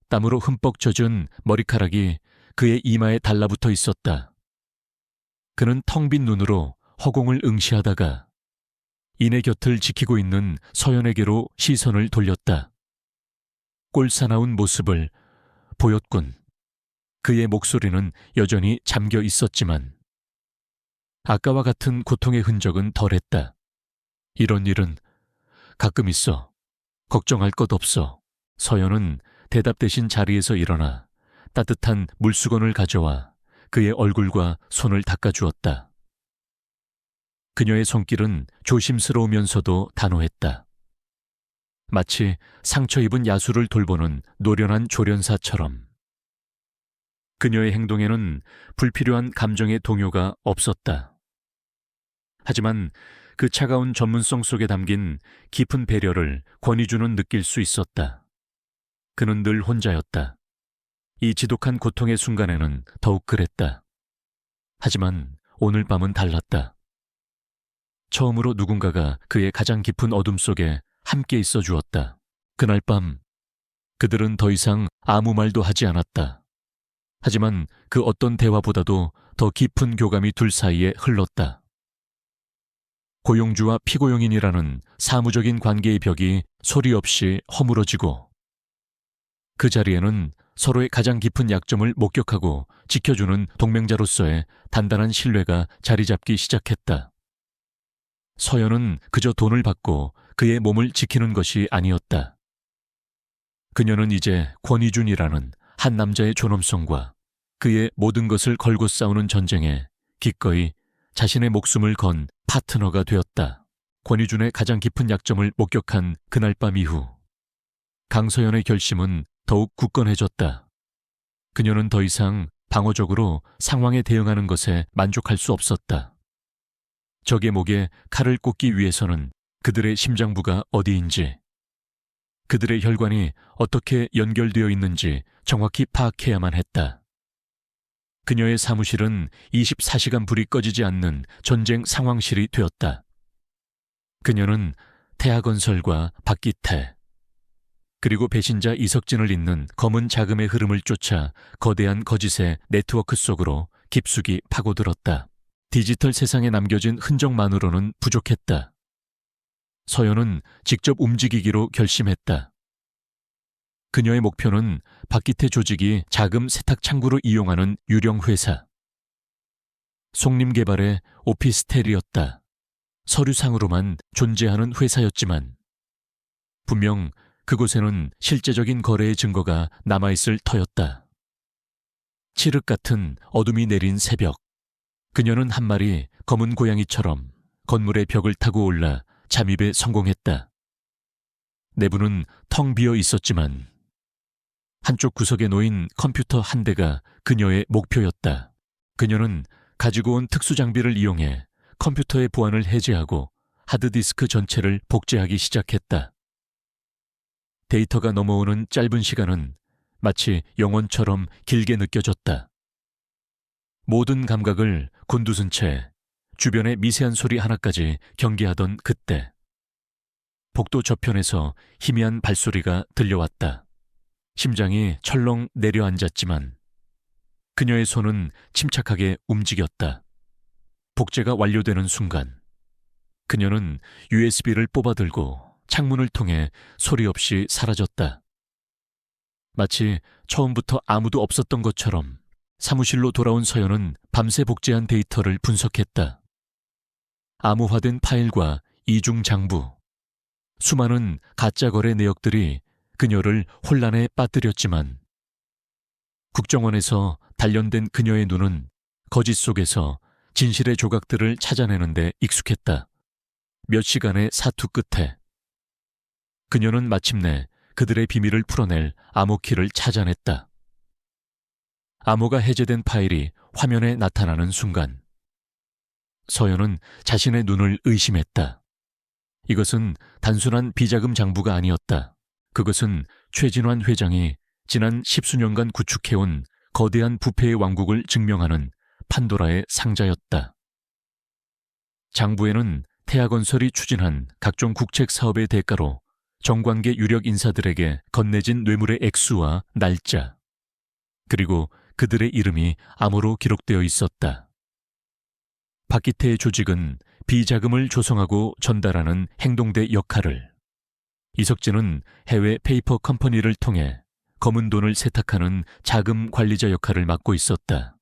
땀으로 흠뻑 젖은 머리카락이 그의 이마에 달라붙어 있었다. 그는 텅 빈 눈으로 허공을 응시하다가 이내 곁을 지키고 있는 서연에게로 시선을 돌렸다. 꼴사나운 모습을 보였군. 그의 목소리는 여전히 잠겨 있었지만 아까와 같은 고통의 흔적은 덜했다. 이런 일은 가끔 있어. 걱정할 것 없어. 서연은 대답 대신 자리에서 일어나 따뜻한 물수건을 가져와 그의 얼굴과 손을 닦아주었다. 그녀의 손길은 조심스러우면서도 단호했다. 마치 상처 입은 야수를 돌보는 노련한 조련사처럼. 그녀의 행동에는 불필요한 감정의 동요가 없었다. 하지만 그 차가운 전문성 속에 담긴 깊은 배려를 권희주는 느낄 수 있었다. 그는 늘 혼자였다. 이 지독한 고통의 순간에는 더욱 그랬다. 하지만 오늘 밤은 달랐다. 처음으로 누군가가 그의 가장 깊은 어둠 속에 함께 있어 주었다. 그날 밤 그들은 더 이상 아무 말도 하지 않았다. 하지만 그 어떤 대화보다도 더 깊은 교감이 둘 사이에 흘렀다. 고용주와 피고용인이라는 사무적인 관계의 벽이 소리 없이 허물어지고 그 자리에는 서로의 가장 깊은 약점을 목격하고 지켜주는 동맹자로서의 단단한 신뢰가 자리 잡기 시작했다. 서연은 그저 돈을 받고 그의 몸을 지키는 것이 아니었다. 그녀는 이제 권희준이라는 한 남자의 존엄성과 그의 모든 것을 걸고 싸우는 전쟁에 기꺼이 자신의 목숨을 건 파트너가 되었다. 권희준의 가장 깊은 약점을 목격한 그날 밤 이후 강서연의 결심은 더욱 굳건해졌다. 그녀는 더 이상 방어적으로 상황에 대응하는 것에 만족할 수 없었다. 적의 목에 칼을 꽂기 위해서는 그들의 심장부가 어디인지, 그들의 혈관이 어떻게 연결되어 있는지 정확히 파악해야만 했다. 그녀의 사무실은 24시간 불이 꺼지지 않는 전쟁 상황실이 되었다. 그녀는 태하건설과 박기태, 그리고 배신자 이석진을 잇는 검은 자금의 흐름을 쫓아 거대한 거짓의 네트워크 속으로 깊숙이 파고들었다. 디지털 세상에 남겨진 흔적만으로는 부족했다. 서연은 직접 움직이기로 결심했다. 그녀의 목표는 박기태 조직이 자금 세탁 창구로 이용하는 유령 회사. 속림개발의 오피스텔이었다. 서류상으로만 존재하는 회사였지만 분명 그곳에는 실제적인 거래의 증거가 남아있을 터였다. 칠흑 같은 어둠이 내린 새벽, 그녀는 한 마리 검은 고양이처럼 건물의 벽을 타고 올라 잠입에 성공했다. 내부는 텅 비어 있었지만 한쪽 구석에 놓인 컴퓨터 한 대가 그녀의 목표였다. 그녀는 가지고 온 특수장비를 이용해 컴퓨터의 보안을 해제하고 하드디스크 전체를 복제하기 시작했다. 데이터가 넘어오는 짧은 시간은 마치 영원처럼 길게 느껴졌다. 모든 감각을 곤두선 채 주변의 미세한 소리 하나까지 경계하던 그때 복도 저편에서 희미한 발소리가 들려왔다. 심장이 철렁 내려앉았지만 그녀의 손은 침착하게 움직였다. 복제가 완료되는 순간 그녀는 USB를 뽑아들고 창문을 통해 소리 없이 사라졌다. 마치 처음부터 아무도 없었던 것처럼 사무실로 돌아온 서연은 밤새 복제한 데이터를 분석했다. 암호화된 파일과 이중 장부, 수많은 가짜 거래 내역들이 그녀를 혼란에 빠뜨렸지만 국정원에서 단련된 그녀의 눈은 거짓 속에서 진실의 조각들을 찾아내는 데 익숙했다. 몇 시간의 사투 끝에 그녀는 마침내 그들의 비밀을 풀어낼 암호키를 찾아냈다. 암호가 해제된 파일이 화면에 나타나는 순간 서연은 자신의 눈을 의심했다. 이것은 단순한 비자금 장부가 아니었다. 그것은 최진환 회장이 지난 10수년간 구축해온 거대한 부패의 왕국을 증명하는 판도라의 상자였다. 장부에는 태하건설이 추진한 각종 국책 사업의 대가로 정관계 유력 인사들에게 건네진 뇌물의 액수와 날짜, 그리고 그들의 이름이 암호로 기록되어 있었다. 박기태의 조직은 비자금을 조성하고 전달하는 행동대 역할을, 이석진은 해외 페이퍼 컴퍼니를 통해 검은 돈을 세탁하는 자금 관리자 역할을 맡고 있었다.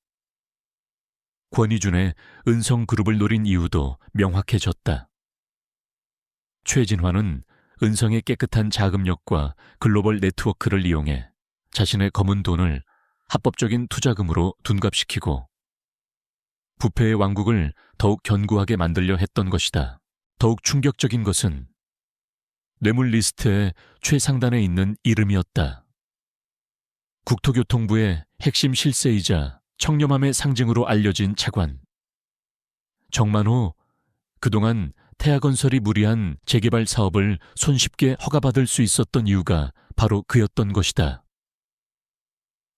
권희준의 은성그룹을 노린 이유도 명확해졌다. 최진환은 은성의 깨끗한 자금력과 글로벌 네트워크를 이용해 자신의 검은 돈을 합법적인 투자금으로 둔갑시키고 부패의 왕국을 더욱 견고하게 만들려 했던 것이다. 더욱 충격적인 것은 뇌물 리스트의 최상단에 있는 이름이었다. 국토교통부의 핵심 실세이자 청렴함의 상징으로 알려진 차관. 정만호, 그동안 태하건설이 무리한 재개발 사업을 손쉽게 허가받을 수 있었던 이유가 바로 그였던 것이다.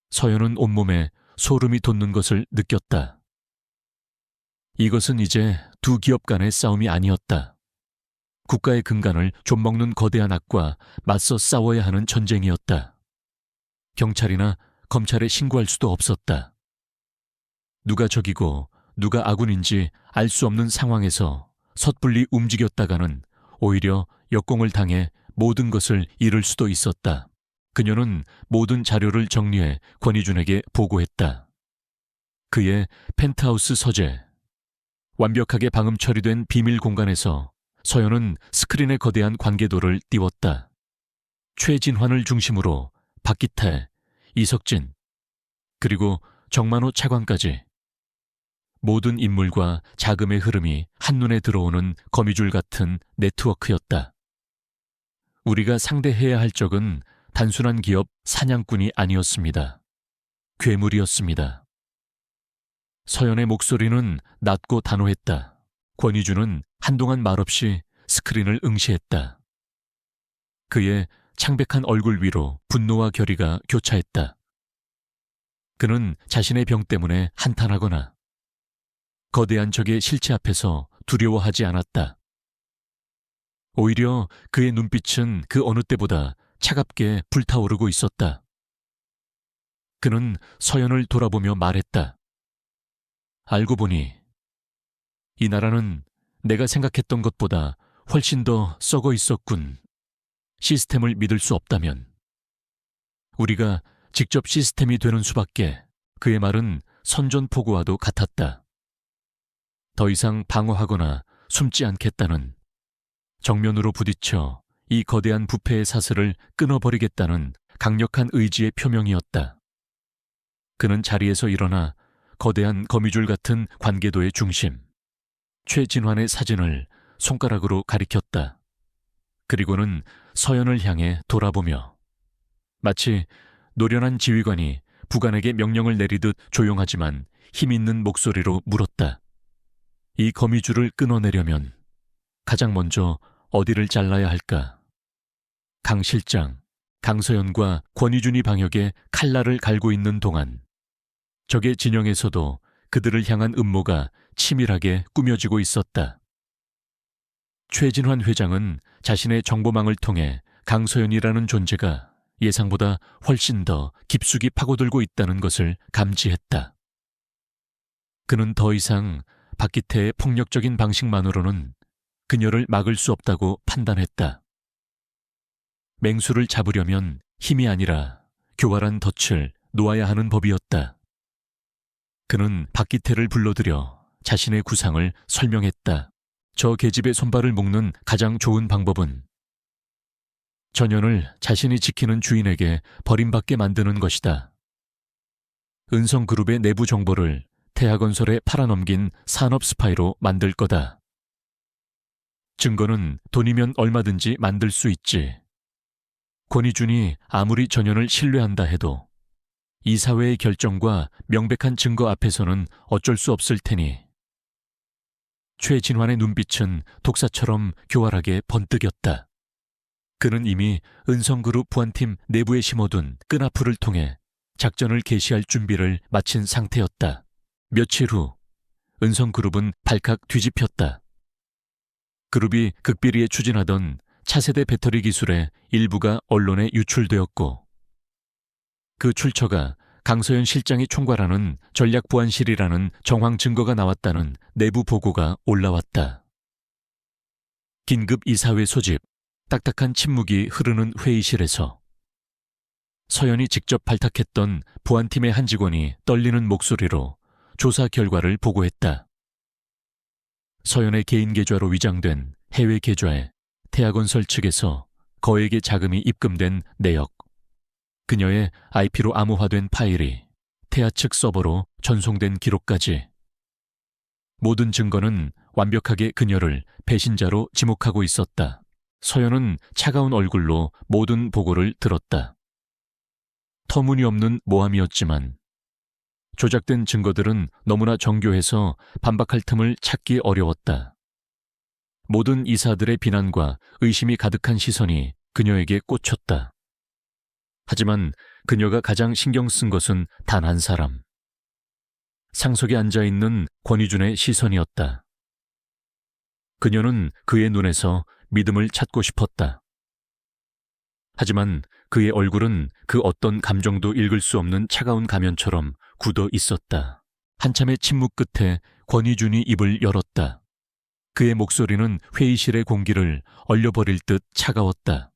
서연은 온몸에 소름이 돋는 것을 느꼈다. 이것은 이제 두 기업 간의 싸움이 아니었다. 국가의 근간을 좀먹는 거대한 악과 맞서 싸워야 하는 전쟁이었다. 경찰이나 검찰에 신고할 수도 없었다. 누가 적이고 누가 아군인지 알 수 없는 상황에서 섣불리 움직였다가는 오히려 역공을 당해 모든 것을 잃을 수도 있었다. 그녀는 모든 자료를 정리해 권희준에게 보고했다. 그의 펜트하우스 서재, 완벽하게 방음 처리된 비밀 공간에서 서연은 스크린의 거대한 관계도를 띄웠다. 최진환을 중심으로 박기태, 이석진, 그리고 정만호 차관까지 모든 인물과 자금의 흐름이 한눈에 들어오는 거미줄 같은 네트워크였다. 우리가 상대해야 할 적은 단순한 기업 사냥꾼이 아니었습니다. 괴물이었습니다. 서연의 목소리는 낮고 단호했다. 권희주는 한동안 말없이 스크린을 응시했다. 그의 창백한 얼굴 위로 분노와 결의가 교차했다. 그는 자신의 병 때문에 한탄하거나 거대한 적의 실체 앞에서 두려워하지 않았다. 오히려 그의 눈빛은 그 어느 때보다 차갑게 불타오르고 있었다. 그는 서연을 돌아보며 말했다. 알고 보니 이 나라는 내가 생각했던 것보다 훨씬 더 썩어 있었군. 시스템을 믿을 수 없다면 우리가 직접 시스템이 되는 수밖에. 그의 말은 선전포고와도 같았다. 더 이상 방어하거나 숨지 않겠다는, 정면으로 부딪혀 이 거대한 부패의 사슬을 끊어버리겠다는 강력한 의지의 표명이었다. 그는 자리에서 일어나 거대한 거미줄 같은 관계도의 중심, 최진환의 사진을 손가락으로 가리켰다. 그리고는 서연을 향해 돌아보며 마치 노련한 지휘관이 부관에게 명령을 내리듯 조용하지만 힘있는 목소리로 물었다. 이 거미줄을 끊어내려면 가장 먼저 어디를 잘라야 할까? 강 실장, 강서연과 권희준이 방역에 칼날을 갈고 있는 동안 적의 진영에서도 그들을 향한 음모가 치밀하게 꾸며지고 있었다. 최진환 회장은 자신의 정보망을 통해 강서연이라는 존재가 예상보다 훨씬 더 깊숙이 파고들고 있다는 것을 감지했다. 그는 더 이상 박기태의 폭력적인 방식만으로는 그녀를 막을 수 없다고 판단했다. 맹수를 잡으려면 힘이 아니라 교활한 덫을 놓아야 하는 법이었다. 그는 박기태를 불러들여 자신의 구상을 설명했다. 저 계집의 손발을 묶는 가장 좋은 방법은 전연을 자신이 지키는 주인에게 버림받게 만드는 것이다. 은성그룹의 내부 정보를 태하건설에 팔아넘긴 산업 스파이로 만들 거다. 증거는 돈이면 얼마든지 만들 수 있지. 권희준이 아무리 전연을 신뢰한다 해도 이사회의 결정과 명백한 증거 앞에서는 어쩔 수 없을 테니. 최진환의 눈빛은 독사처럼 교활하게 번뜩였다. 그는 이미 은성그룹 보안팀 내부에 심어둔 끈앞풀을 통해 작전을 개시할 준비를 마친 상태였다. 며칠 후 은성그룹은 발칵 뒤집혔다. 그룹이 극비리에 추진하던 차세대 배터리 기술의 일부가 언론에 유출되었고 그 출처가 강서연 실장이 총괄하는 전략보안실이라는 정황 증거가 나왔다는 내부 보고가 올라왔다. 긴급 이사회 소집, 딱딱한 침묵이 흐르는 회의실에서 서연이 직접 발탁했던 보안팀의 한 직원이 떨리는 목소리로 조사 결과를 보고했다. 서연의 개인 계좌로 위장된 해외 계좌에 태하건설 측에서 거액의 자금이 입금된 내역, 그녀의 IP로 암호화된 파일이 태하 측 서버로 전송된 기록까지 모든 증거는 완벽하게 그녀를 배신자로 지목하고 있었다. 서연은 차가운 얼굴로 모든 보고를 들었다. 터무니없는 모함이었지만 조작된 증거들은 너무나 정교해서 반박할 틈을 찾기 어려웠다. 모든 이사들의 비난과 의심이 가득한 시선이 그녀에게 꽂혔다. 하지만 그녀가 가장 신경 쓴 것은 단 한 사람. 상석에 앉아있는 권희준의 시선이었다. 그녀는 그의 눈에서 믿음을 찾고 싶었다. 하지만 그의 얼굴은 그 어떤 감정도 읽을 수 없는 차가운 가면처럼 굳어 있었다. 한참의 침묵 끝에 권희준이 입을 열었다. 그의 목소리는 회의실의 공기를 얼려버릴 듯 차가웠다.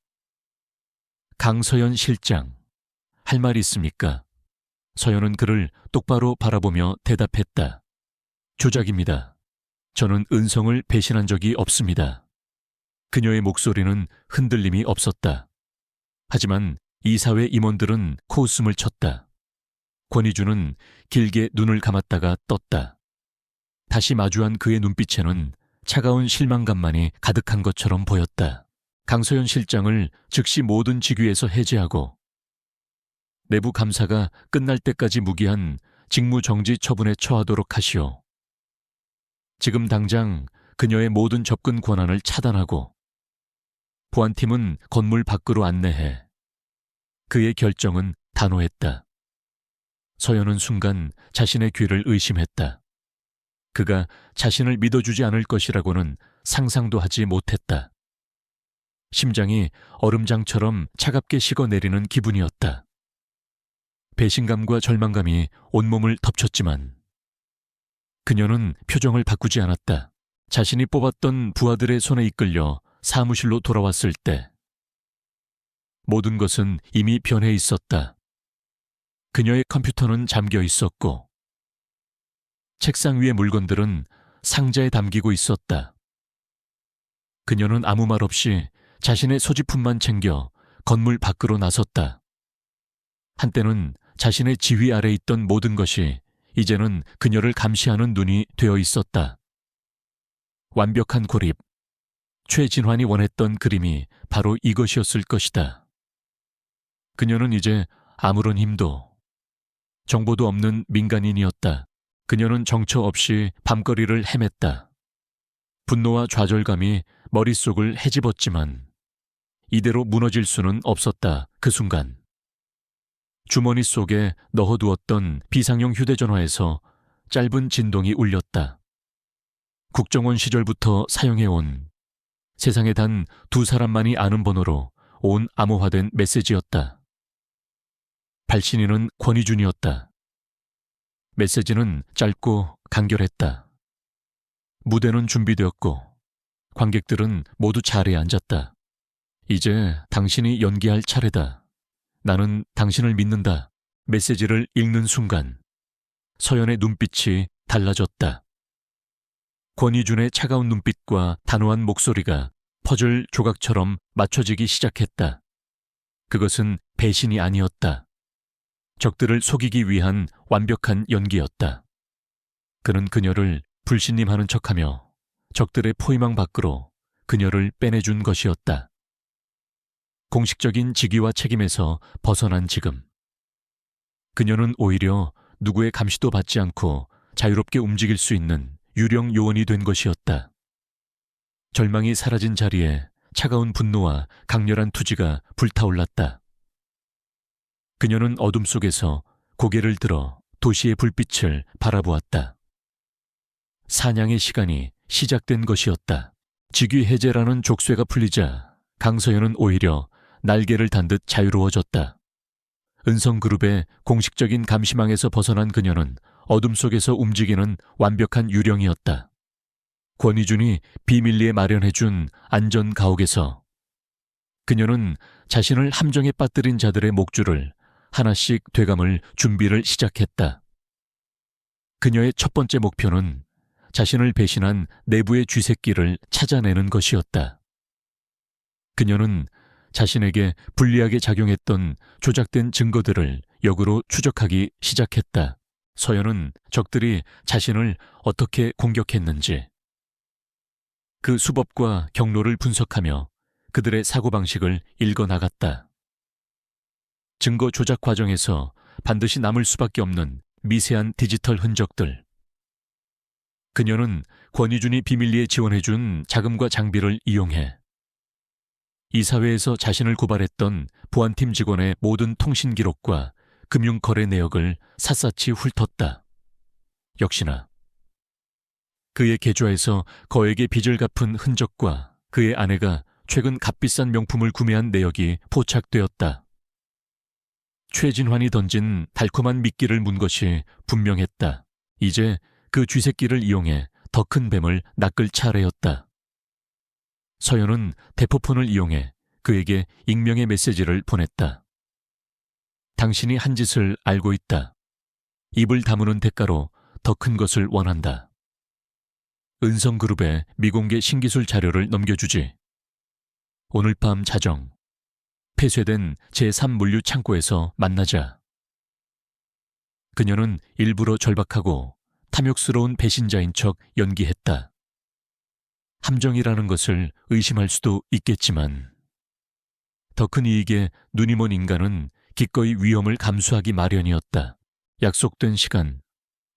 강서연 실장, 할 말 있습니까? 서연은 그를 똑바로 바라보며 대답했다. 조작입니다. 저는 은성을 배신한 적이 없습니다. 그녀의 목소리는 흔들림이 없었다. 하지만 이사회 임원들은 코웃음을 쳤다. 권희준은 길게 눈을 감았다가 떴다. 다시 마주한 그의 눈빛에는 차가운 실망감만이 가득한 것처럼 보였다. 강서현 실장을 즉시 모든 직위에서 해제하고 내부 감사가 끝날 때까지 무기한 직무정지 처분에 처하도록 하시오. 지금 당장 그녀의 모든 접근 권한을 차단하고 보안팀은 건물 밖으로 안내해. 그의 결정은 단호했다. 서연은 순간 자신의 귀를 의심했다. 그가 자신을 믿어주지 않을 것이라고는 상상도 하지 못했다. 심장이 얼음장처럼 차갑게 식어내리는 기분이었다. 배신감과 절망감이 온몸을 덮쳤지만 그녀는 표정을 바꾸지 않았다. 자신이 뽑았던 부하들의 손에 이끌려 사무실로 돌아왔을 때 모든 것은 이미 변해 있었다. 그녀의 컴퓨터는 잠겨 있었고 책상 위의 물건들은 상자에 담기고 있었다. 그녀는 아무 말 없이 자신의 소지품만 챙겨 건물 밖으로 나섰다. 한때는 자신의 지휘 아래 있던 모든 것이 이제는 그녀를 감시하는 눈이 되어 있었다. 완벽한 고립, 최진환이 원했던 그림이 바로 이것이었을 것이다. 그녀는 이제 아무런 힘도, 정보도 없는 민간인이었다. 그녀는 정처 없이 밤거리를 헤맸다. 분노와 좌절감이 머릿속을 헤집었지만 이대로 무너질 수는 없었다. 그 순간 주머니 속에 넣어두었던 비상용 휴대전화에서 짧은 진동이 울렸다. 국정원 시절부터 사용해온 세상에 단 2사람만이 아는 번호로 온 암호화된 메시지였다. 발신인은 권희준이었다. 메시지는 짧고 간결했다. 무대는 준비되었고 관객들은 모두 자리에 앉았다. 이제 당신이 연기할 차례다. 나는 당신을 믿는다. 메시지를 읽는 순간 서연의 눈빛이 달라졌다. 권희준의 차가운 눈빛과 단호한 목소리가 퍼즐 조각처럼 맞춰지기 시작했다. 그것은 배신이 아니었다. 적들을 속이기 위한 완벽한 연기였다. 그는 그녀를 불신임하는 척하며 적들의 포위망 밖으로 그녀를 빼내준 것이었다. 공식적인 직위와 책임에서 벗어난 지금 그녀는 오히려 누구의 감시도 받지 않고 자유롭게 움직일 수 있는 유령 요원이 된 것이었다. 절망이 사라진 자리에 차가운 분노와 강렬한 투지가 불타올랐다. 그녀는 어둠 속에서 고개를 들어 도시의 불빛을 바라보았다. 사냥의 시간이 시작된 것이었다. 직위 해제라는 족쇄가 풀리자 강서연은 오히려 날개를 단 듯 자유로워졌다. 은성그룹의 공식적인 감시망에서 벗어난 그녀는 어둠 속에서 움직이는 완벽한 유령이었다. 권희준이 비밀리에 마련해준 안전가옥에서 그녀는 자신을 함정에 빠뜨린 자들의 목줄을 하나씩 되감을 준비를 시작했다. 그녀의 첫 번째 목표는 자신을 배신한 내부의 쥐새끼를 찾아내는 것이었다. 그녀는 자신에게 불리하게 작용했던 조작된 증거들을 역으로 추적하기 시작했다. 서연은 적들이 자신을 어떻게 공격했는지, 그 수법과 경로를 분석하며 그들의 사고방식을 읽어나갔다. 증거 조작 과정에서 반드시 남을 수밖에 없는 미세한 디지털 흔적들. 그녀는 권희준이 비밀리에 지원해준 자금과 장비를 이용해 이사회에서 자신을 고발했던 보안팀 직원의 모든 통신 기록과 금융거래 내역을 샅샅이 훑었다. 역시나 그의 계좌에서 거액의 빚을 갚은 흔적과 그의 아내가 최근 값비싼 명품을 구매한 내역이 포착되었다. 최진환이 던진 달콤한 미끼를 문 것이 분명했다. 이제 그 쥐새끼를 이용해 더 큰 뱀을 낚을 차례였다. 서연은 대포폰을 이용해 그에게 익명의 메시지를 보냈다. 당신이 한 짓을 알고 있다. 입을 다무는 대가로 더 큰 것을 원한다. 은성그룹의 미공개 신기술 자료를 넘겨주지. 오늘 밤 자정, 폐쇄된 제3물류 창고에서 만나자. 그녀는 일부러 절박하고 탐욕스러운 배신자인 척 연기했다. 함정이라는 것을 의심할 수도 있겠지만 더 큰 이익에 눈이 먼 인간은 기꺼이 위험을 감수하기 마련이었다. 약속된 시간,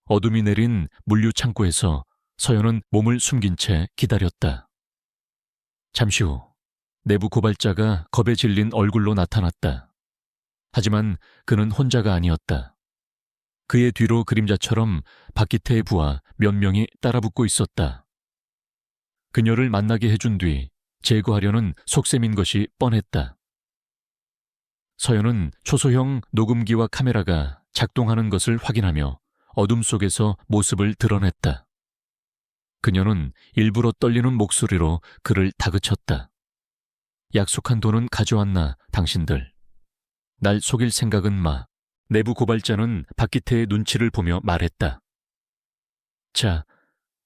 어둠이 내린 물류 창고에서 서연은 몸을 숨긴 채 기다렸다. 잠시 후 내부 고발자가 겁에 질린 얼굴로 나타났다. 하지만 그는 혼자가 아니었다. 그의 뒤로 그림자처럼 박기태의 부하 몇 명이 따라붙고 있었다. 그녀를 만나게 해준 뒤 제거하려는 속셈인 것이 뻔했다. 서연은 초소형 녹음기와 카메라가 작동하는 것을 확인하며 어둠 속에서 모습을 드러냈다. 그녀는 일부러 떨리는 목소리로 그를 다그쳤다. 약속한 돈은 가져왔나, 당신들. 날 속일 생각은 마. 내부 고발자는 박기태의 눈치를 보며 말했다. 자,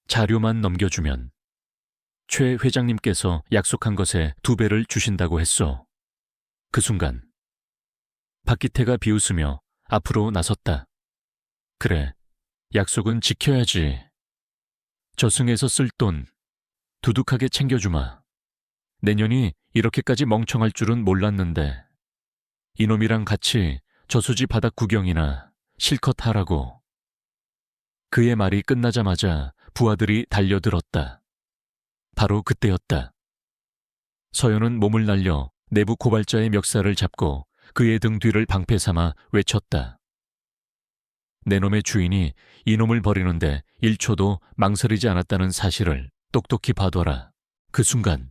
자료만 넘겨주면. 최 회장님께서 약속한 것에 2배를 주신다고 했소. 그 순간 박기태가 비웃으며 앞으로 나섰다. 그래, 약속은 지켜야지. 저승에서 쓸 돈 두둑하게 챙겨주마. 내년이 이렇게까지 멍청할 줄은 몰랐는데 이놈이랑 같이 저수지 바닥 구경이나 실컷 하라고. 그의 말이 끝나자마자 부하들이 달려들었다. 바로 그때였다. 서연은 몸을 날려 내부 고발자의 멱살을 잡고 그의 등 뒤를 방패 삼아 외쳤다. 내 놈의 주인이 이놈을 버리는데 1초도 망설이지 않았다는 사실을 똑똑히 봐둬라. 그 순간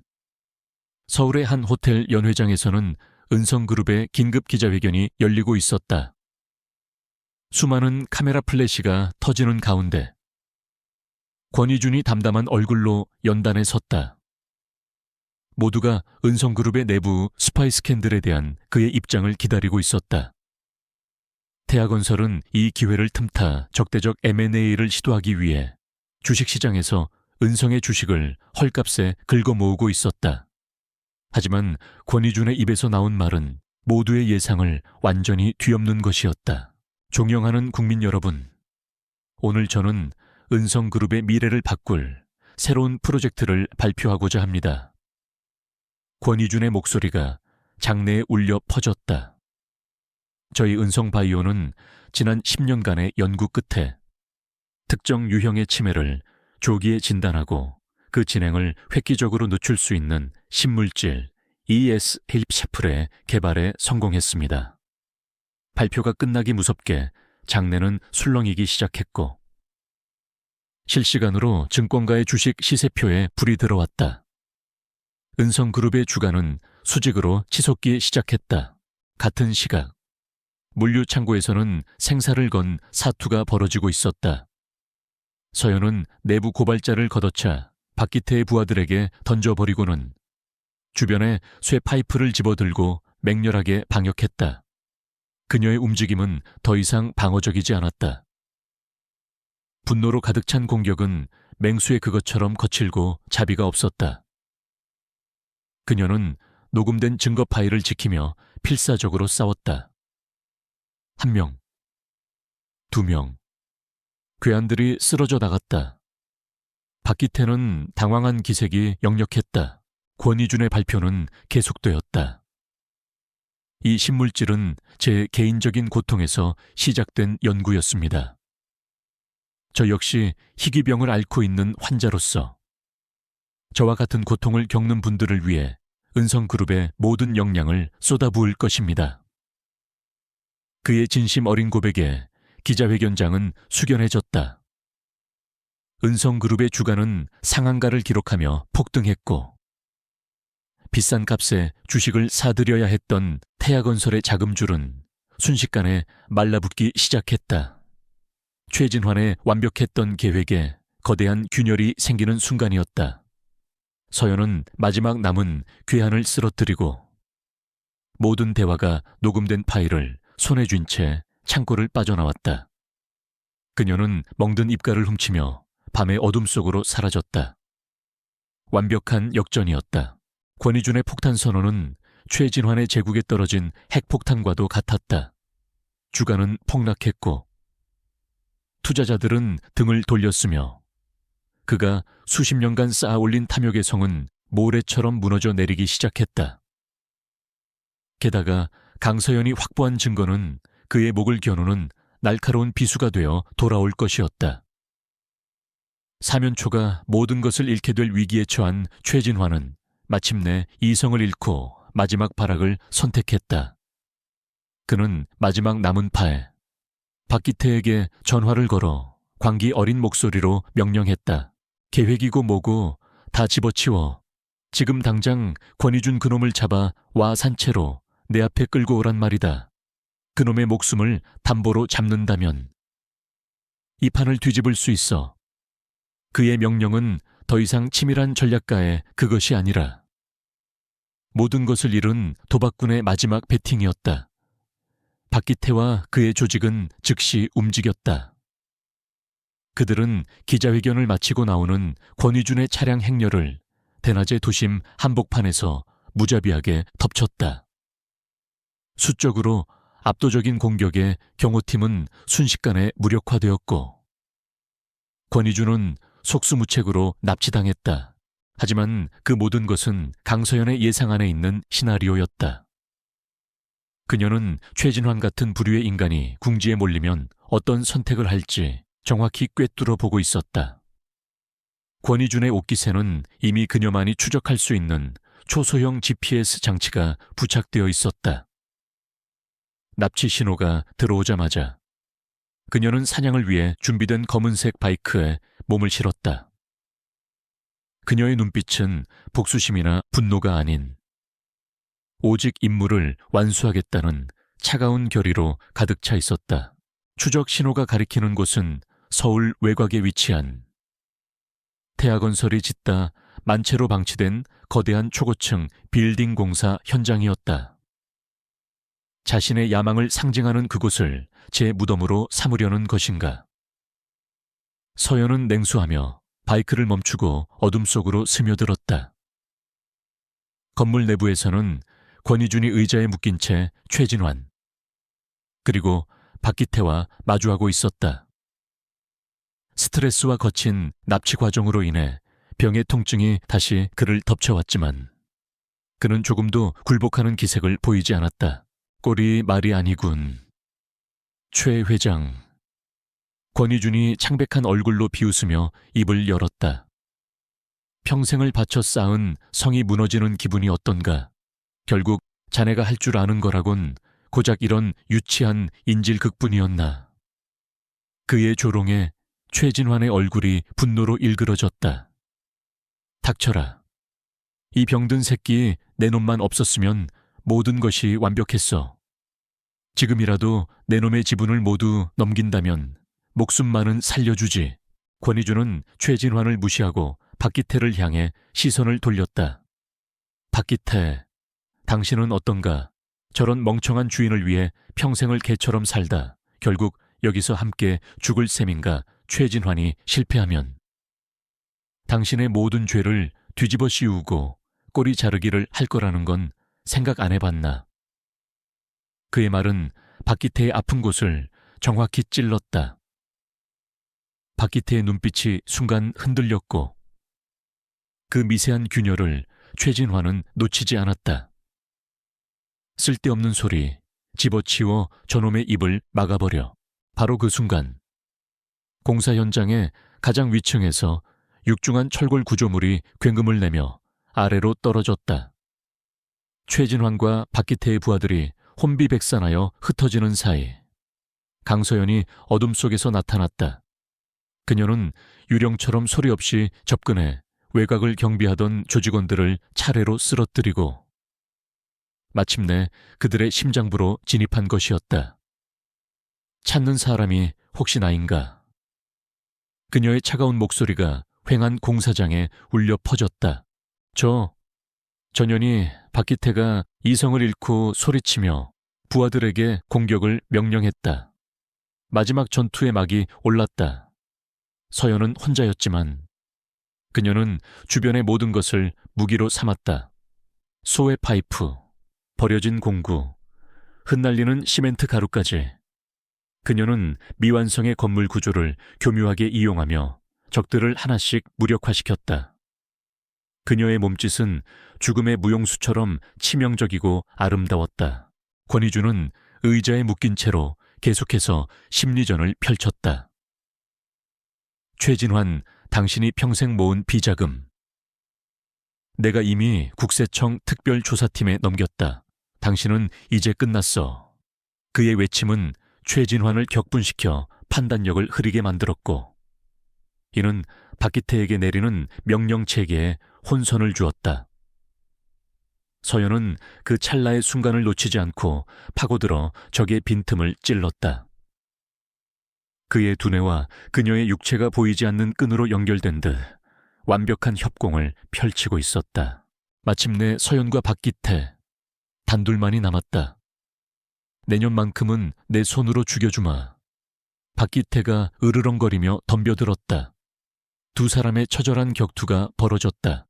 서울의 한 호텔 연회장에서는 은성그룹의 긴급 기자회견이 열리고 있었다. 수많은 카메라 플래시가 터지는 가운데 권희준이 담담한 얼굴로 연단에 섰다. 모두가 은성그룹의 내부 스파이 스캔들에 대한 그의 입장을 기다리고 있었다. 태아건설은 이 기회를 틈타 적대적 M&A를 시도하기 위해 주식시장에서 은성의 주식을 헐값에 긁어 모으고 있었다. 하지만 권희준의 입에서 나온 말은 모두의 예상을 완전히 뒤엎는 것이었다. 존경하는 국민 여러분, 오늘 저는 은성그룹의 미래를 바꿀 새로운 프로젝트를 발표하고자 합니다. 권희준의 목소리가 장내에 울려 퍼졌다. 저희 은성바이오는 지난 10년간의 연구 끝에 특정 유형의 치매를 조기에 진단하고 그 진행을 획기적으로 늦출 수 있는 신물질 ES-힐샵플의 개발에 성공했습니다. 발표가 끝나기 무섭게 장내는 술렁이기 시작했고 실시간으로 증권가의 주식 시세표에 불이 들어왔다. 은성그룹의 주가는 수직으로 치솟기 시작했다. 같은 시각 물류 창고에서는 생사를 건 사투가 벌어지고 있었다. 서연은 내부 고발자를 걷어차 박기태의 부하들에게 던져버리고는 주변에 쇠 파이프를 집어들고 맹렬하게 방역했다. 그녀의 움직임은 더 이상 방어적이지 않았다. 분노로 가득 찬 공격은 맹수의 그것처럼 거칠고 자비가 없었다. 그녀는 녹음된 증거 파일을 지키며 필사적으로 싸웠다. 1명, 2명, 괴한들이 쓰러져 나갔다. 박기태는 당황한 기색이 역력했다. 권희준의 발표는 계속되었다. 이 신물질은 제 개인적인 고통에서 시작된 연구였습니다. 저 역시 희귀병을 앓고 있는 환자로서 저와 같은 고통을 겪는 분들을 위해 은성그룹의 모든 역량을 쏟아부을 것입니다. 그의 진심 어린 고백에 기자회견장은 숙연해졌다. 은성그룹의 주가는 상한가를 기록하며 폭등했고 비싼 값에 주식을 사들여야 했던 태아건설의 자금줄은 순식간에 말라붙기 시작했다. 최진환의 완벽했던 계획에 거대한 균열이 생기는 순간이었다. 서연은 마지막 남은 괴한을 쓰러뜨리고 모든 대화가 녹음된 파일을 손에 쥔 채 창고를 빠져나왔다. 그녀는 멍든 입가를 훔치며 밤의 어둠 속으로 사라졌다. 완벽한 역전이었다. 권희준의 폭탄 선언은 최진환의 제국에 떨어진 핵폭탄과도 같았다. 주가는 폭락했고 투자자들은 등을 돌렸으며 그가 수십 년간 쌓아올린 탐욕의 성은 모래처럼 무너져 내리기 시작했다. 게다가 강서연이 확보한 증거는 그의 목을 겨누는 날카로운 비수가 되어 돌아올 것이었다. 사면초가 모든 것을 잃게 될 위기에 처한 최진환은 마침내 이성을 잃고 마지막 발악을 선택했다. 그는 마지막 남은 파에 박기태에게 전화를 걸어 광기 어린 목소리로 명령했다. 계획이고 뭐고 다 집어치워. 지금 당장 권희준 그놈을 잡아 와 산채로 내 앞에 끌고 오란 말이다. 그놈의 목숨을 담보로 잡는다면 이 판을 뒤집을 수 있어. 그의 명령은 더 이상 치밀한 전략가의 그것이 아니라 모든 것을 잃은 도박꾼의 마지막 배팅이었다. 박기태와 그의 조직은 즉시 움직였다. 그들은 기자회견을 마치고 나오는 권희준의 차량 행렬을 대낮의 도심 한복판에서 무자비하게 덮쳤다. 수적으로 압도적인 공격에 경호팀은 순식간에 무력화되었고 권희준은 속수무책으로 납치당했다. 하지만 그 모든 것은 강서연의 예상 안에 있는 시나리오였다. 그녀는 최진환 같은 부류의 인간이 궁지에 몰리면 어떤 선택을 할지 정확히 꿰뚫어 보고 있었다. 권희준의 옷깃에는 이미 그녀만이 추적할 수 있는 초소형 GPS 장치가 부착되어 있었다. 납치 신호가 들어오자마자 그녀는 사냥을 위해 준비된 검은색 바이크에 몸을 실었다. 그녀의 눈빛은 복수심이나 분노가 아닌 오직 임무를 완수하겠다는 차가운 결의로 가득 차 있었다. 추적 신호가 가리키는 곳은 서울 외곽에 위치한 태아건설이 짓다 만체로 방치된 거대한 초고층 빌딩 공사 현장이었다. 자신의 야망을 상징하는 그곳을 제 무덤으로 삼으려는 것인가. 서연은 냉수하며 바이크를 멈추고 어둠 속으로 스며들었다. 건물 내부에서는 권희준이 의자에 묶인 채 최진환 그리고 박기태와 마주하고 있었다. 스트레스와 거친 납치 과정으로 인해 병의 통증이 다시 그를 덮쳐왔지만 그는 조금도 굴복하는 기색을 보이지 않았다. 꼴이 말이 아니군. 최 회장. 권희준이 창백한 얼굴로 비웃으며 입을 열었다. 평생을 바쳐 쌓은 성이 무너지는 기분이 어떤가. 결국 자네가 할 줄 아는 거라곤 고작 이런 유치한 인질극뿐이었나. 그의 조롱에 최진환의 얼굴이 분노로 일그러졌다. 닥쳐라. 이 병든 새끼 내 놈만 없었으면 모든 것이 완벽했어. 지금이라도 내 놈의 지분을 모두 넘긴다면 목숨만은 살려주지. 권희준은 최진환을 무시하고 박기태를 향해 시선을 돌렸다. 박기태, 당신은 어떤가? 저런 멍청한 주인을 위해 평생을 개처럼 살다 결국 여기서 함께 죽을 셈인가? 최진환이 실패하면 당신의 모든 죄를 뒤집어 씌우고 꼬리 자르기를 할 거라는 건 생각 안 해봤나? 그의 말은 박기태의 아픈 곳을 정확히 찔렀다. 박기태의 눈빛이 순간 흔들렸고 그 미세한 균열을 최진환은 놓치지 않았다. 쓸데없는 소리, 집어치워 저놈의 입을 막아버려. 바로 그 순간 공사 현장의 가장 위층에서 육중한 철골 구조물이 굉음을 내며 아래로 떨어졌다. 최진환과 박기태의 부하들이 혼비백산하여 흩어지는 사이 강서연이 어둠 속에서 나타났다. 그녀는 유령처럼 소리 없이 접근해 외곽을 경비하던 조직원들을 차례로 쓰러뜨리고 마침내 그들의 심장부로 진입한 것이었다. 찾는 사람이 혹시 나인가? 그녀의 차가운 목소리가 휑한 공사장에 울려 퍼졌다. 전현이 박기태가 이성을 잃고 소리치며 부하들에게 공격을 명령했다. 마지막 전투의 막이 올랐다. 서연은 혼자였지만 그녀는 주변의 모든 것을 무기로 삼았다. 소의 파이프, 버려진 공구, 흩날리는 시멘트 가루까지 그녀는 미완성의 건물 구조를 교묘하게 이용하며 적들을 하나씩 무력화시켰다. 그녀의 몸짓은 죽음의 무용수처럼 치명적이고 아름다웠다. 권희주는 의자에 묶인 채로 계속해서 심리전을 펼쳤다. 최진환, 당신이 평생 모은 비자금. 내가 이미 국세청 특별조사팀에 넘겼다. 당신은 이제 끝났어. 그의 외침은 최진환을 격분시켜 판단력을 흐리게 만들었고, 이는 박기태에게 내리는 명령체계에 혼선을 주었다. 서연은 그 찰나의 순간을 놓치지 않고 파고들어 적의 빈틈을 찔렀다. 그의 두뇌와 그녀의 육체가 보이지 않는 끈으로 연결된 듯 완벽한 협공을 펼치고 있었다. 마침내 서연과 박기태, 단둘만이 남았다. 내년만큼은 내 손으로 죽여주마. 박기태가 으르렁거리며 덤벼들었다. 두 사람의 처절한 격투가 벌어졌다.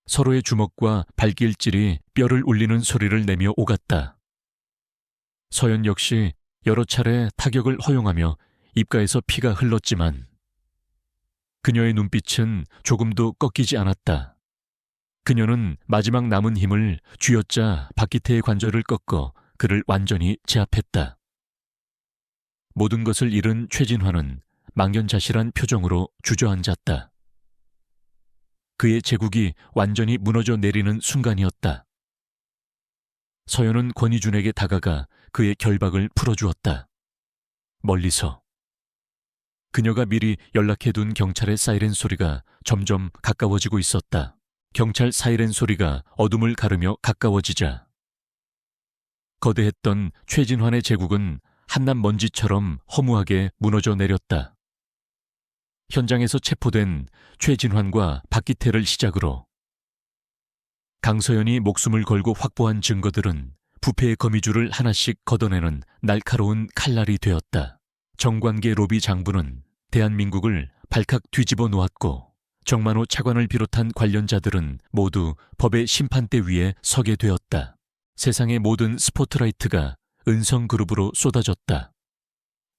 서로의 주먹과 발길질이 뼈를 울리는 소리를 내며 오갔다. 서연 역시 여러 차례 타격을 허용하며 입가에서 피가 흘렀지만 그녀의 눈빛은 조금도 꺾이지 않았다. 그녀는 마지막 남은 힘을 쥐어짜 박기태의 관절을 꺾어 그를 완전히 제압했다. 모든 것을 잃은 최진환은 망연자실한 표정으로 주저앉았다. 그의 제국이 완전히 무너져 내리는 순간이었다. 서연은 권희준에게 다가가 그의 결박을 풀어주었다. 멀리서 그녀가 미리 연락해둔 경찰의 사이렌 소리가 점점 가까워지고 있었다. 경찰 사이렌 소리가 어둠을 가르며 가까워지자 거대했던 최진환의 제국은 한낱 먼지처럼 허무하게 무너져 내렸다. 현장에서 체포된 최진환과 박기태를 시작으로 강서연이 목숨을 걸고 확보한 증거들은 부패의 거미줄을 하나씩 걷어내는 날카로운 칼날이 되었다. 정관계 로비 장부는 대한민국을 발칵 뒤집어 놓았고 정만호 차관을 비롯한 관련자들은 모두 법의 심판대 위에 서게 되었다. 세상의 모든 스포트라이트가 은성그룹으로 쏟아졌다.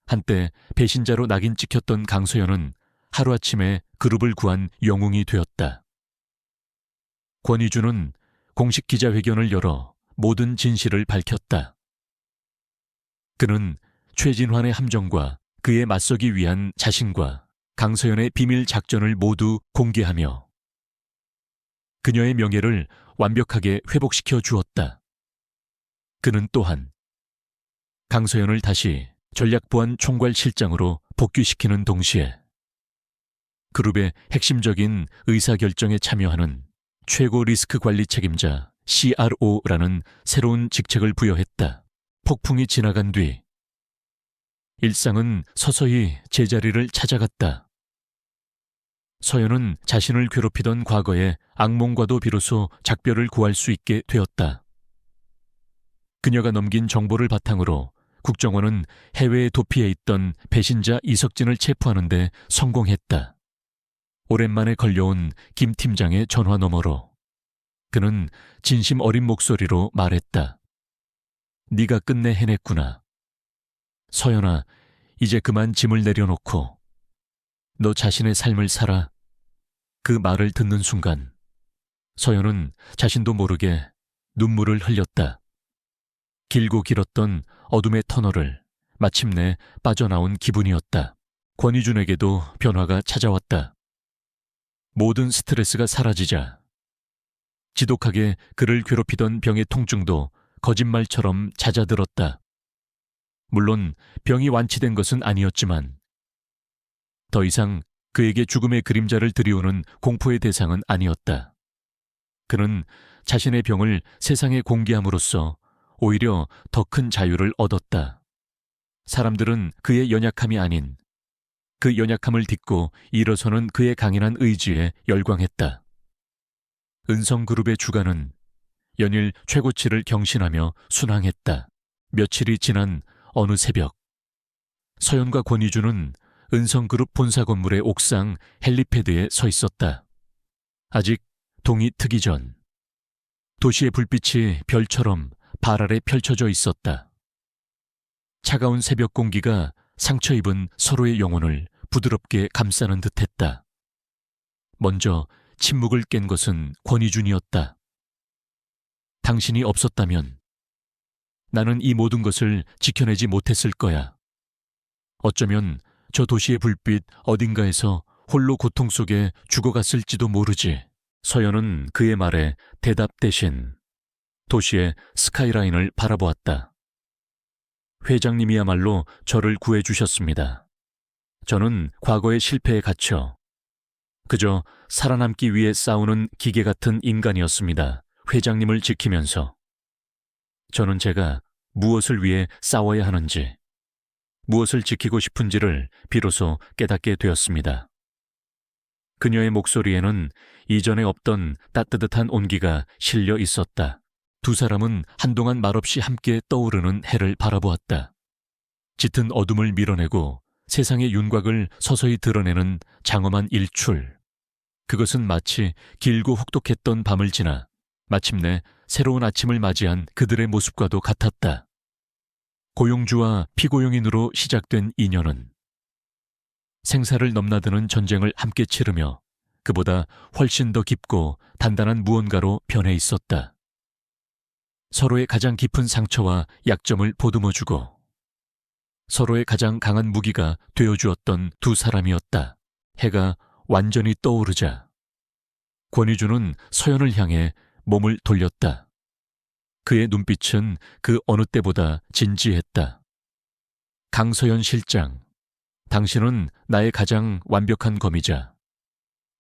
한때 배신자로 낙인 찍혔던 강서연은 하루아침에 그룹을 구한 영웅이 되었다. 권희주는 공식 기자회견을 열어 모든 진실을 밝혔다. 그는 최진환의 함정과 그에 맞서기 위한 자신과 강서연의 비밀 작전을 모두 공개하며 그녀의 명예를 완벽하게 회복시켜 주었다. 그는 또한 강서연을 다시 전략보안 총괄실장으로 복귀시키는 동시에 그룹의 핵심적인 의사결정에 참여하는 최고 리스크 관리 책임자 CRO라는 새로운 직책을 부여했다. 폭풍이 지나간 뒤 일상은 서서히 제자리를 찾아갔다. 서연은 자신을 괴롭히던 과거의 악몽과도 비로소 작별을 구할 수 있게 되었다. 그녀가 넘긴 정보를 바탕으로 국정원은 해외에 도피해 있던 배신자 이석진을 체포하는 데 성공했다. 오랜만에 걸려온 김 팀장의 전화 너머로 그는 진심 어린 목소리로 말했다. 네가 끝내 해냈구나. 서연아, 이제 그만 짐을 내려놓고 너 자신의 삶을 살아. 그 말을 듣는 순간 서연은 자신도 모르게 눈물을 흘렸다. 길고 길었던 어둠의 터널을 마침내 빠져나온 기분이었다. 권희준에게도 변화가 찾아왔다. 모든 스트레스가 사라지자 지독하게 그를 괴롭히던 병의 통증도 거짓말처럼 잦아들었다. 물론 병이 완치된 것은 아니었지만 더 이상 그에게 죽음의 그림자를 들이오는 공포의 대상은 아니었다. 그는 자신의 병을 세상에 공개함으로써 오히려 더 큰 자유를 얻었다. 사람들은 그의 연약함이 아닌 그 연약함을 딛고 일어서는 그의 강인한 의지에 열광했다. 은성그룹의 주가는 연일 최고치를 경신하며 순항했다. 며칠이 지난 어느 새벽 서연과 권희주는 은성그룹 본사 건물의 옥상 헬리패드에 서 있었다. 아직 동이 트기 전 도시의 불빛이 별처럼 발 아래 펼쳐져 있었다. 차가운 새벽 공기가 상처 입은 서로의 영혼을 부드럽게 감싸는 듯했다. 먼저 침묵을 깬 것은 권희준이었다. 당신이 없었다면 나는 이 모든 것을 지켜내지 못했을 거야. 어쩌면 저 도시의 불빛 어딘가에서 홀로 고통 속에 죽어갔을지도 모르지. 서연은 그의 말에 대답 대신 도시의 스카이라인을 바라보았다. 회장님이야말로 저를 구해주셨습니다. 저는 과거의 실패에 갇혀 그저 살아남기 위해 싸우는 기계 같은 인간이었습니다. 회장님을 지키면서 저는 제가 무엇을 위해 싸워야 하는지, 무엇을 지키고 싶은지를 비로소 깨닫게 되었습니다. 그녀의 목소리에는 이전에 없던 따뜻한 온기가 실려 있었다. 두 사람은 한동안 말없이 함께 떠오르는 해를 바라보았다. 짙은 어둠을 밀어내고 세상의 윤곽을 서서히 드러내는 장엄한 일출. 그것은 마치 길고 혹독했던 밤을 지나 마침내 새로운 아침을 맞이한 그들의 모습과도 같았다. 고용주와 피고용인으로 시작된 인연은 생사를 넘나드는 전쟁을 함께 치르며 그보다 훨씬 더 깊고 단단한 무언가로 변해 있었다. 서로의 가장 깊은 상처와 약점을 보듬어주고 서로의 가장 강한 무기가 되어주었던 두 사람이었다. 해가 완전히 떠오르자 권희준은 서연을 향해 몸을 돌렸다. 그의 눈빛은 그 어느 때보다 진지했다. 강서연 실장, 당신은 나의 가장 완벽한 검이자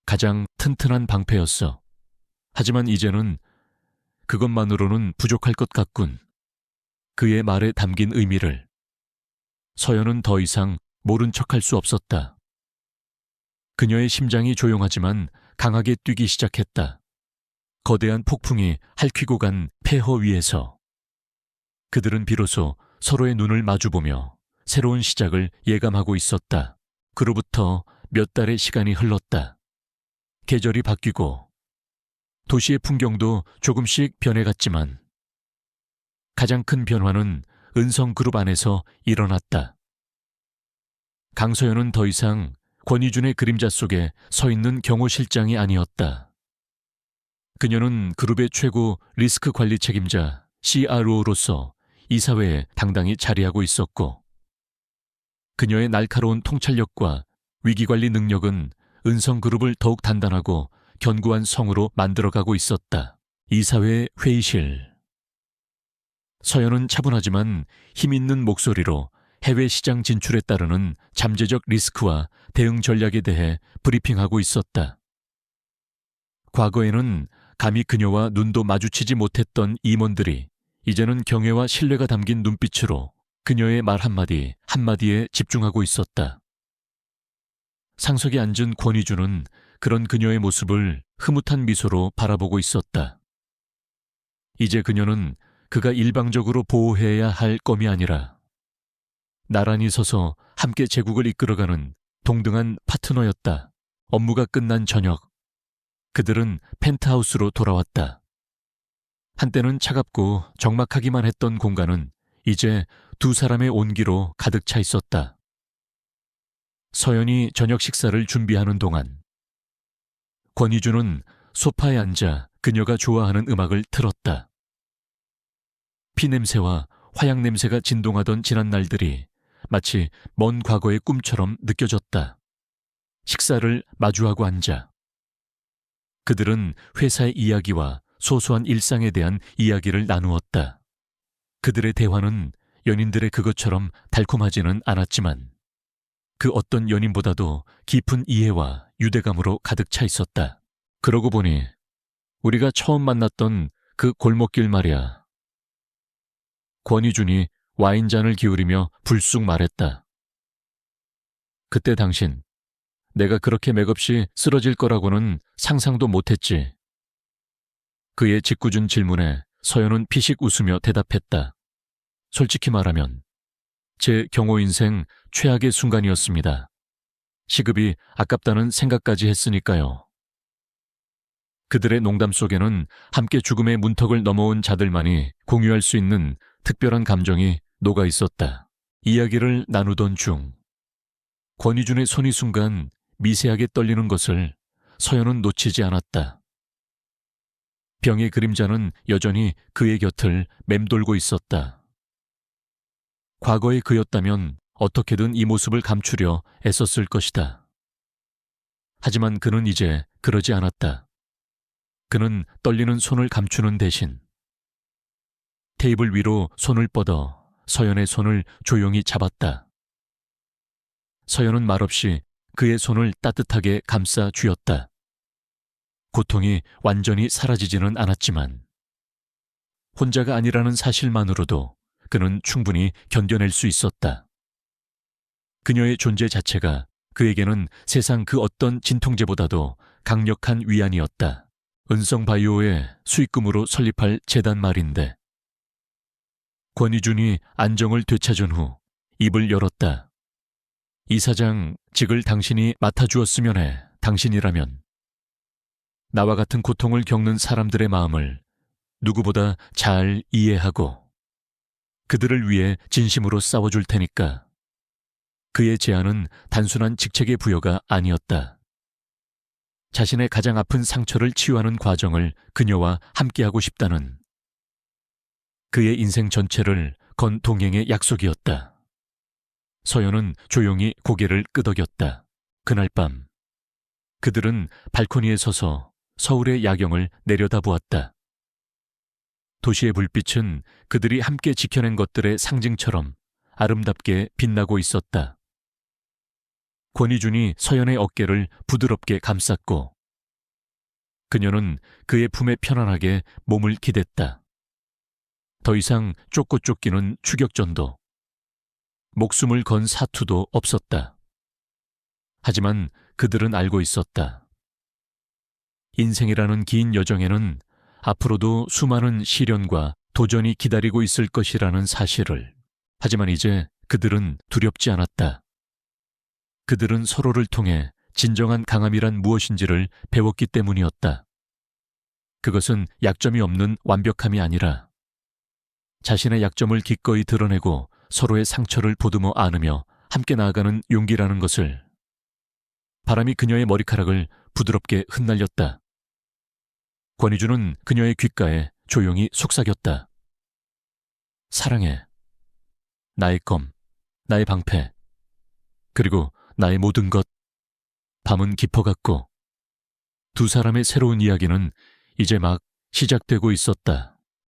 가장 튼튼한 방패였어. 하지만 이제는 그것만으로는 부족할 것 같군. 그의 말에 담긴 의미를 서연은 더 이상 모른 척할 수 없었다. 그녀의 심장이 조용하지만 강하게 뛰기 시작했다. 거대한 폭풍이 핥히고 간 폐허 위에서 그들은 비로소 서로의 눈을 마주보며 새로운 시작을 예감하고 있었다. 그로부터 몇 달의 시간이 흘렀다. 계절이 바뀌고 도시의 풍경도 조금씩 변해갔지만 가장 큰 변화는 은성그룹 안에서 일어났다. 강서연은 더 이상 권희준의 그림자 속에 서 있는 경호 실장이 아니었다. 그녀는 그룹의 최고 리스크 관리 책임자 CRO로서 이사회에 당당히 자리하고 있었고 그녀의 날카로운 통찰력과 위기관리 능력은 은성그룹을 더욱 단단하고 견고한 성으로 만들어가고 있었다. 이사회의 회의실. 서연은 차분하지만 힘있는 목소리로 해외 시장 진출에 따르는 잠재적 리스크와 대응 전략에 대해 브리핑하고 있었다. 과거에는 감히 그녀와 눈도 마주치지 못했던 임원들이 이제는 경애와 신뢰가 담긴 눈빛으로 그녀의 말 한마디 한마디에 집중하고 있었다. 상석에 앉은 권희준은 그런 그녀의 모습을 흐뭇한 미소로 바라보고 있었다. 이제 그녀는 그가 일방적으로 보호해야 할 검이 아니라 나란히 서서 함께 제국을 이끌어가는 동등한 파트너였다. 업무가 끝난 저녁, 그들은 펜트하우스로 돌아왔다. 한때는 차갑고 적막하기만 했던 공간은 이제 두 사람의 온기로 가득 차 있었다. 서연이 저녁 식사를 준비하는 동안 권희준은 소파에 앉아 그녀가 좋아하는 음악을 틀었다. 피냄새와 화약냄새가 진동하던 지난 날들이 마치 먼 과거의 꿈처럼 느껴졌다. 식사를 마주하고 앉아 그들은 회사의 이야기와 소소한 일상에 대한 이야기를 나누었다. 그들의 대화는 연인들의 그것처럼 달콤하지는 않았지만 그 어떤 연인보다도 깊은 이해와 유대감으로 가득 차 있었다. 그러고 보니 우리가 처음 만났던 그 골목길 말이야. 권희준이 와인잔을 기울이며 불쑥 말했다. 그때 당신, 내가 그렇게 맥없이 쓰러질 거라고는 상상도 못했지. 그의 짓궂은 질문에 서연은 피식 웃으며 대답했다. 솔직히 말하면 제 경호 인생 최악의 순간이었습니다. 시급이 아깝다는 생각까지 했으니까요. 그들의 농담 속에는 함께 죽음의 문턱을 넘어온 자들만이 공유할 수 있는 특별한 감정이 녹아 있었다. 이야기를 나누던 중 권희준의 손이 순간 미세하게 떨리는 것을 서연은 놓치지 않았다. 병의 그림자는 여전히 그의 곁을 맴돌고 있었다. 과거의 그였다면 어떻게든 이 모습을 감추려 애썼을 것이다. 하지만 그는 이제 그러지 않았다. 그는 떨리는 손을 감추는 대신 테이블 위로 손을 뻗어 서연의 손을 조용히 잡았다. 서연은 말없이 그의 손을 따뜻하게 감싸 쥐었다. 고통이 완전히 사라지지는 않았지만 혼자가 아니라는 사실만으로도 그는 충분히 견뎌낼 수 있었다. 그녀의 존재 자체가 그에게는 세상 그 어떤 진통제보다도 강력한 위안이었다. 은성바이오의 수익금으로 설립할 재단 말인데. 권희준이 안정을 되찾은 후 입을 열었다. 이사장 직을 당신이 맡아주었으면 해. 당신이라면. 나와 같은 고통을 겪는 사람들의 마음을 누구보다 잘 이해하고 그들을 위해 진심으로 싸워줄 테니까. 그의 제안은 단순한 직책의 부여가 아니었다. 자신의 가장 아픈 상처를 치유하는 과정을 그녀와 함께하고 싶다는 그의 인생 전체를 건 동행의 약속이었다. 서연은 조용히 고개를 끄덕였다. 그날 밤 그들은 발코니에 서서 서울의 야경을 내려다보았다. 도시의 불빛은 그들이 함께 지켜낸 것들의 상징처럼 아름답게 빛나고 있었다. 권희준이 서연의 어깨를 부드럽게 감쌌고 그녀는 그의 품에 편안하게 몸을 기댔다. 더 이상 쫓고 쫓기는 추격전도 목숨을 건 사투도 없었다. 하지만 그들은 알고 있었다. 인생이라는 긴 여정에는 앞으로도 수많은 시련과 도전이 기다리고 있을 것이라는 사실을. 하지만 이제 그들은 두렵지 않았다. 그들은 서로를 통해 진정한 강함이란 무엇인지를 배웠기 때문이었다. 그것은 약점이 없는 완벽함이 아니라 자신의 약점을 기꺼이 드러내고 서로의 상처를 보듬어 안으며 함께 나아가는 용기라는 것을. 바람이 그녀의 머리카락을 부드럽게 흩날렸다. 권희준은 그녀의 귓가에 조용히 속삭였다. 사랑해. 나의 검, 나의 방패, 그리고 나의 모든 것. 밤은 깊어갔고 두 사람의 새로운 이야기는 이제 막 시작되고 있었다.